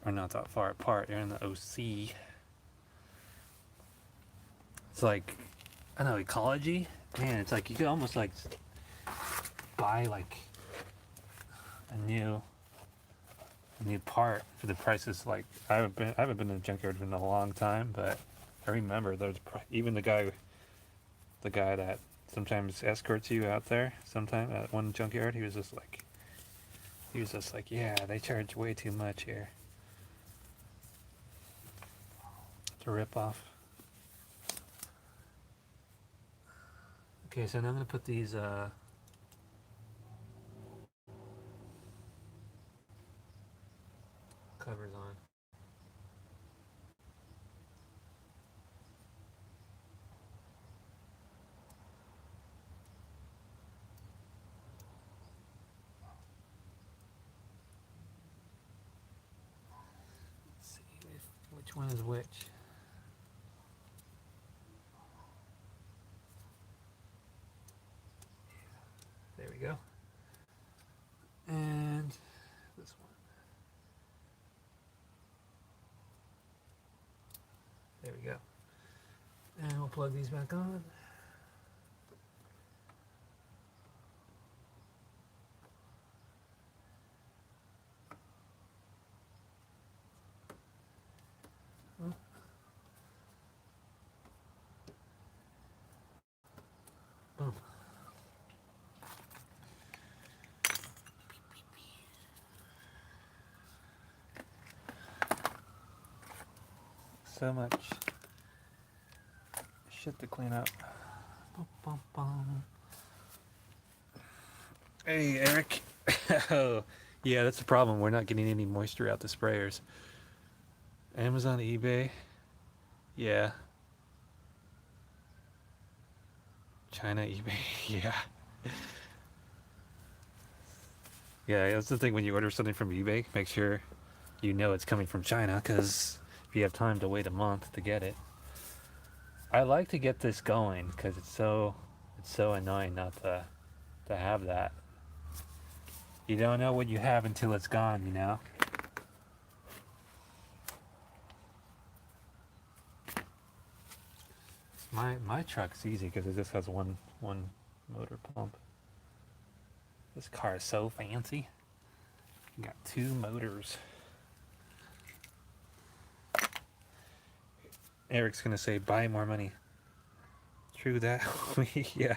not that far apart. They're in the OC. It's like, I don't know, ecology? Man, it's like you could almost like buy like a new part for the prices. Like I haven't been in a junkyard in a long time, but I remember those. Even the guy that sometimes escorts you out there, sometime at one junkyard, he was just like, yeah, they charge way too much here. It's a ripoff. Okay, so now I'm gonna put these covers on. Let's see which one is which. There we go. And this one. There we go. And we'll plug these back on. Boom. So much shit to clean up. Bum, bum, bum. Hey, Eric. Oh, yeah, that's the problem. We're not getting any moisture out the sprayers. Amazon, eBay. Yeah. China, eBay. Yeah. Yeah, that's the thing when you order something from eBay. Make sure you know it's coming from China, because if you have time to wait a month to get it. I like to get this going because it's so annoying not to have that. You don't know what you have until it's gone, you know? My truck's easy because it just has one motor pump. This car is so fancy. Got 2 motors. Eric's gonna say buy more money. True that. Yeah.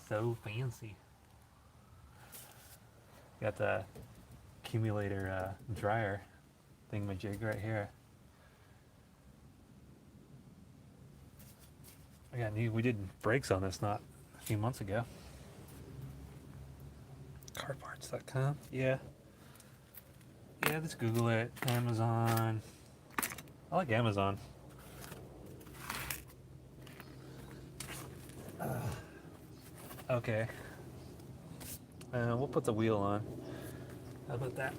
So fancy. Got the accumulator dryer thingamajig right here. We did brakes on this not a few months ago. Carparts.com. Yeah. Yeah, just Google it. Amazon. I like Amazon. Okay. We'll put the wheel on. How about that?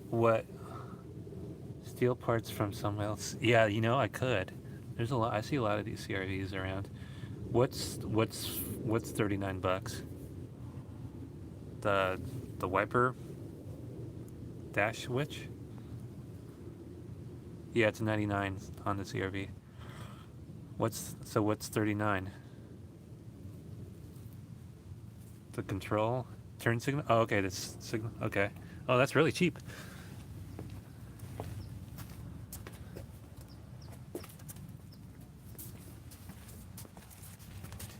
What? Steal parts from someone else? Yeah, you know, I could. There's a lot. I see a lot of these CRVs around. What's $39? The wiper dash switch? Yeah, it's 99 on the CRV. What's 39? The control turn signal? Oh, okay, this signal. Okay. Oh, that's really cheap.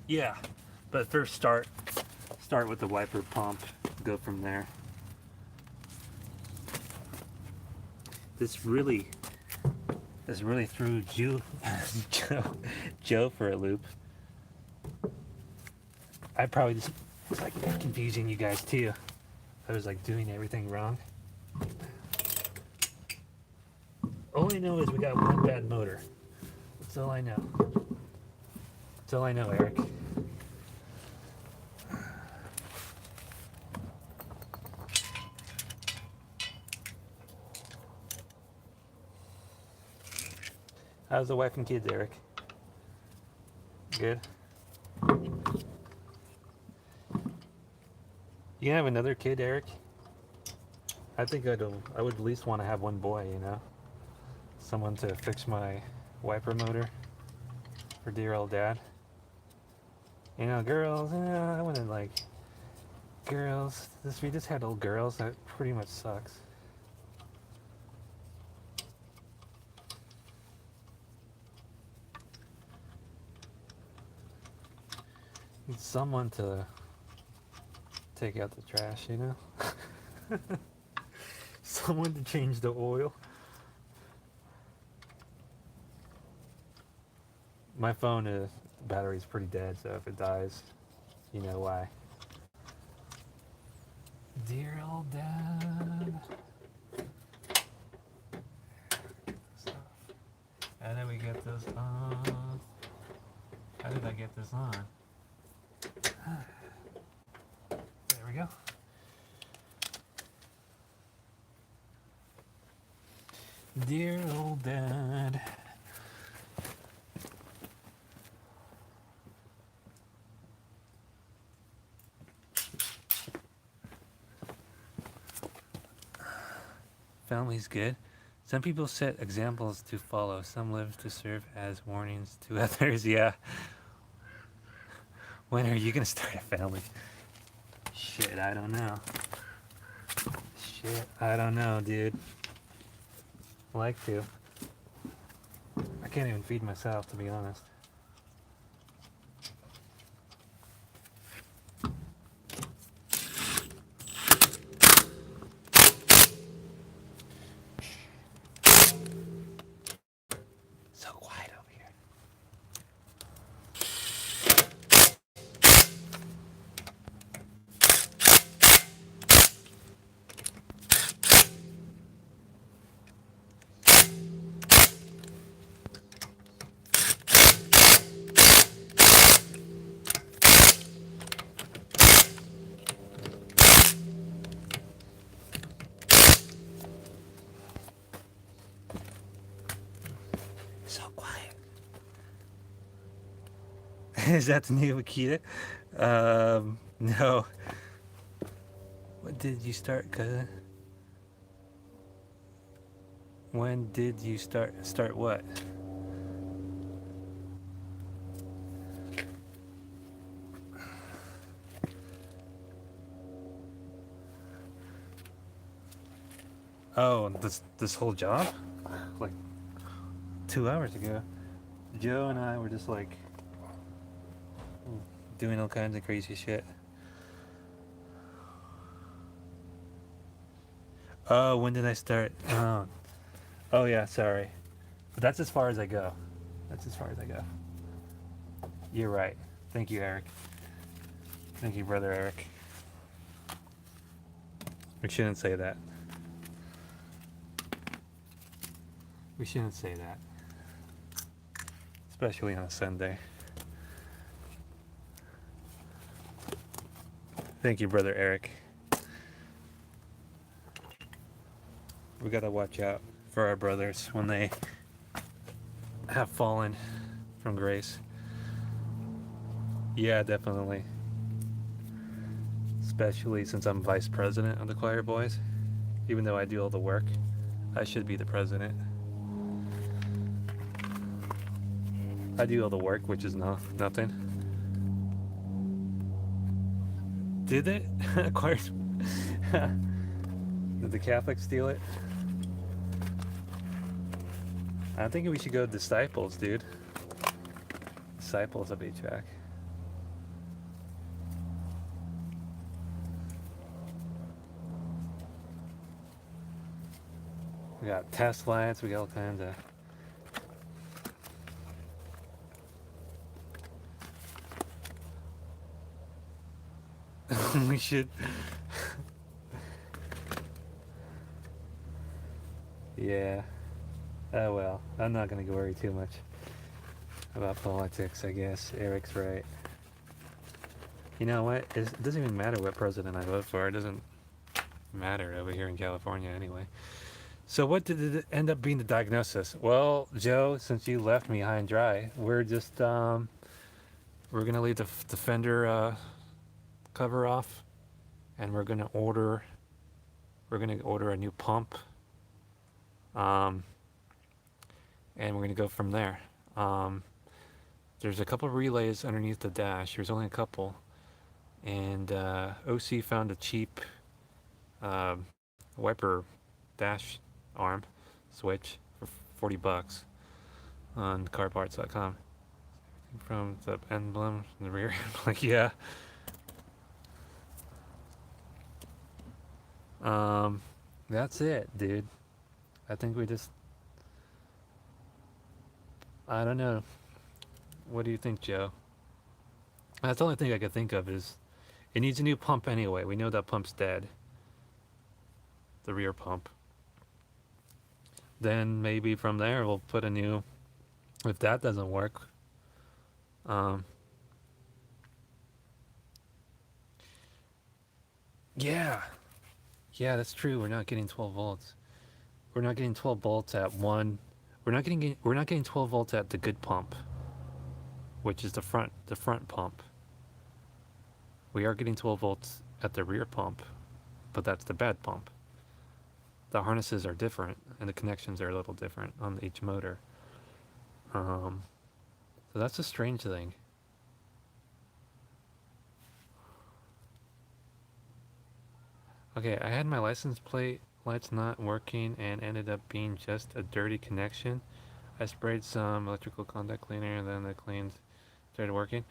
Yeah, but first start with the wiper pump. Go from there. This really threw Joe for a loop. I probably just was like confusing you guys too. I was like doing everything wrong. All I know is we got one bad motor. That's all I know. That's all I know, Eric. How's the wife and kids, Eric? Good? You have another kid, Eric? I think I would at least want to have one boy, you know? Someone to fix my wiper motor for dear old dad. You know, girls, I wouldn't like girls. We just had old girls. That pretty much sucks. Need someone to take out the trash, you know? Someone to change the oil. My phone battery's pretty dead, so if it dies, you know why. Dear old dad. How did we get this on? How did I get this on? There we go. Dear old dad. Family's good. Some people set examples to follow. Some live to serve as warnings to others. Yeah. When are you gonna start a family? Shit, I don't know. Shit, I don't know, dude. I like to. I can't even feed myself, to be honest. Is that the new Akita? No. When did you start? When did you start? Start what? Oh, this whole job? Like 2 hours ago. Joe and I were just like doing all kinds of crazy shit. Oh, when did I start? Oh yeah, sorry. But that's as far as I go. That's as far as I go. You're right. Thank you, Eric. Thank you, brother Eric. We shouldn't say that. We shouldn't say that. Especially on a Sunday. Thank you, brother Eric. We gotta watch out for our brothers when they have fallen from grace. Yeah, definitely. Especially since I'm vice president of the Choir Boys. Even though I do all the work, I should be the president. I do all the work, which is nothing. Did it? Choirs. Did the Catholics steal it? I think we should go Disciples, dude. Disciples of HVAC. We got test lights, we got all kinds of... We should... Yeah. Oh well, I'm not gonna worry too much about politics, I guess. Eric's right. You know what? It doesn't even matter what president I vote for. It doesn't matter over here in California anyway. So what did it end up being the diagnosis? Well, Joe, since you left me high and dry, we're just we're gonna leave the fender cover off, and we're gonna order a new pump, and we're gonna go from there. There's a couple relays underneath the dash. There's only a couple, and OC found a cheap wiper dash arm switch for $40 on carparts.com. From the emblem in the rear. Like, yeah. That's it, dude. I think we just... I don't know. What do you think, Joe? That's the only thing I could think of is... It needs a new pump anyway. We know that pump's dead. The rear pump. Then maybe from there we'll put a new... If that doesn't work... Yeah. Yeah, that's true. We're not getting 12 volts. We're not getting 12 volts at one... We're not getting 12 volts at the good pump, which is the front pump. We are getting 12 volts at the rear pump, but that's the bad pump. The harnesses are different, and the connections are a little different on each motor. So that's a strange thing. Okay, I had my license plate lights not working and ended up being just a dirty connection. I sprayed some electrical contact cleaner and then the cleans started working.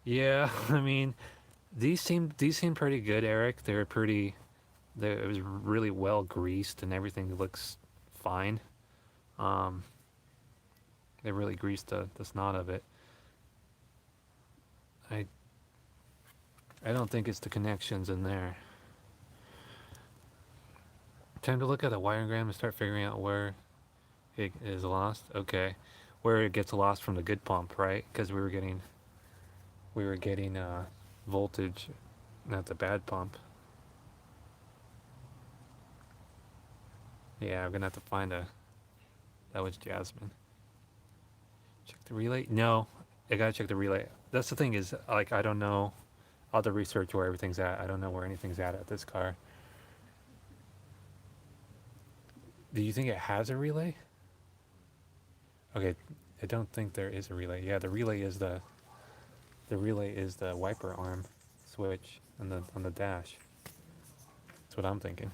Yeah, I mean, these seem pretty good, Eric. They were pretty... it was really well greased and everything looks fine. They really greased the snot of it. I don't think it's the connections in there. Time to look at the wiregram and start figuring out where it is lost. Okay, where it gets lost from the good pump, right? Because we were getting voltage, not the bad pump. Yeah, we're gonna have to find that was Jasmine. Check the relay. No, I gotta check the relay. That's the thing is, like, I don't know. I'll have to research where everything's at. I don't know where anything's at this car. Do you think it has a relay? Okay, I don't think there is a relay. Yeah, the relay is the wiper arm switch on the dash. That's what I'm thinking.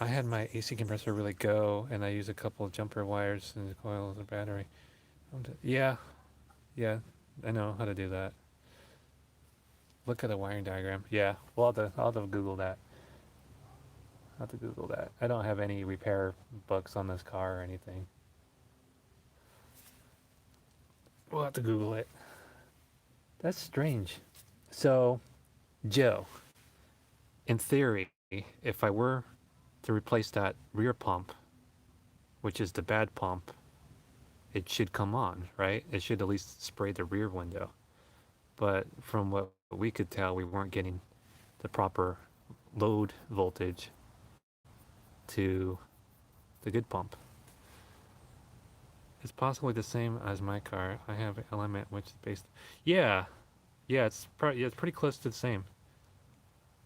I had my AC compressor relay go, and I used a couple of jumper wires and the coils and battery. Yeah, yeah, I know how to do that. Look at the wiring diagram. Yeah, well, I'll have to Google that. I'll have to Google that. I don't have any repair books on this car or anything. We'll have to Google it. That's strange. So, Joe, in theory, if I were to replace that rear pump, which is the bad pump, it should come on, right? It should at least spray the rear window. But from what we could tell, we weren't getting the proper load voltage to the good pump. It's possibly the same as my car. I have an element which is based. Yeah, yeah, it's pretty close to the same.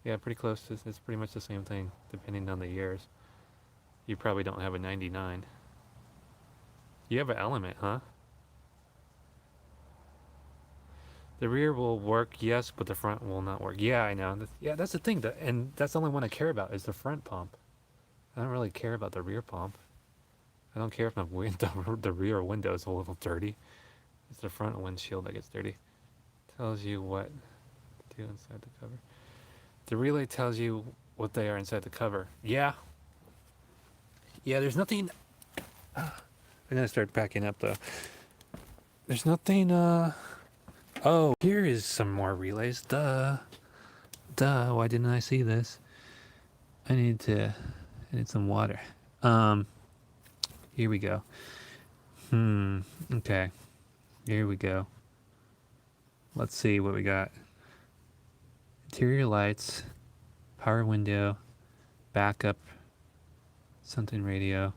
Yeah, pretty close. It's pretty much the same thing, depending on the years. You probably don't have a 99. You have an element, huh? The rear will work, yes, but the front will not work. Yeah, I know. Yeah, that's the thing. And that's the only one I care about is the front pump. I don't really care about the rear pump. I don't care if the rear window is a little dirty. It's the front windshield that gets dirty. Tells you what to do inside the cover. The relay tells you what they are inside the cover. Yeah. Yeah, there's nothing... I'm gonna start backing up though. There's nothing, Oh, here is some more relays. Duh. Why didn't I see this? I need some water. Here we go. Okay. Here we go. Let's see what we got. Interior lights, power window, backup, something radio.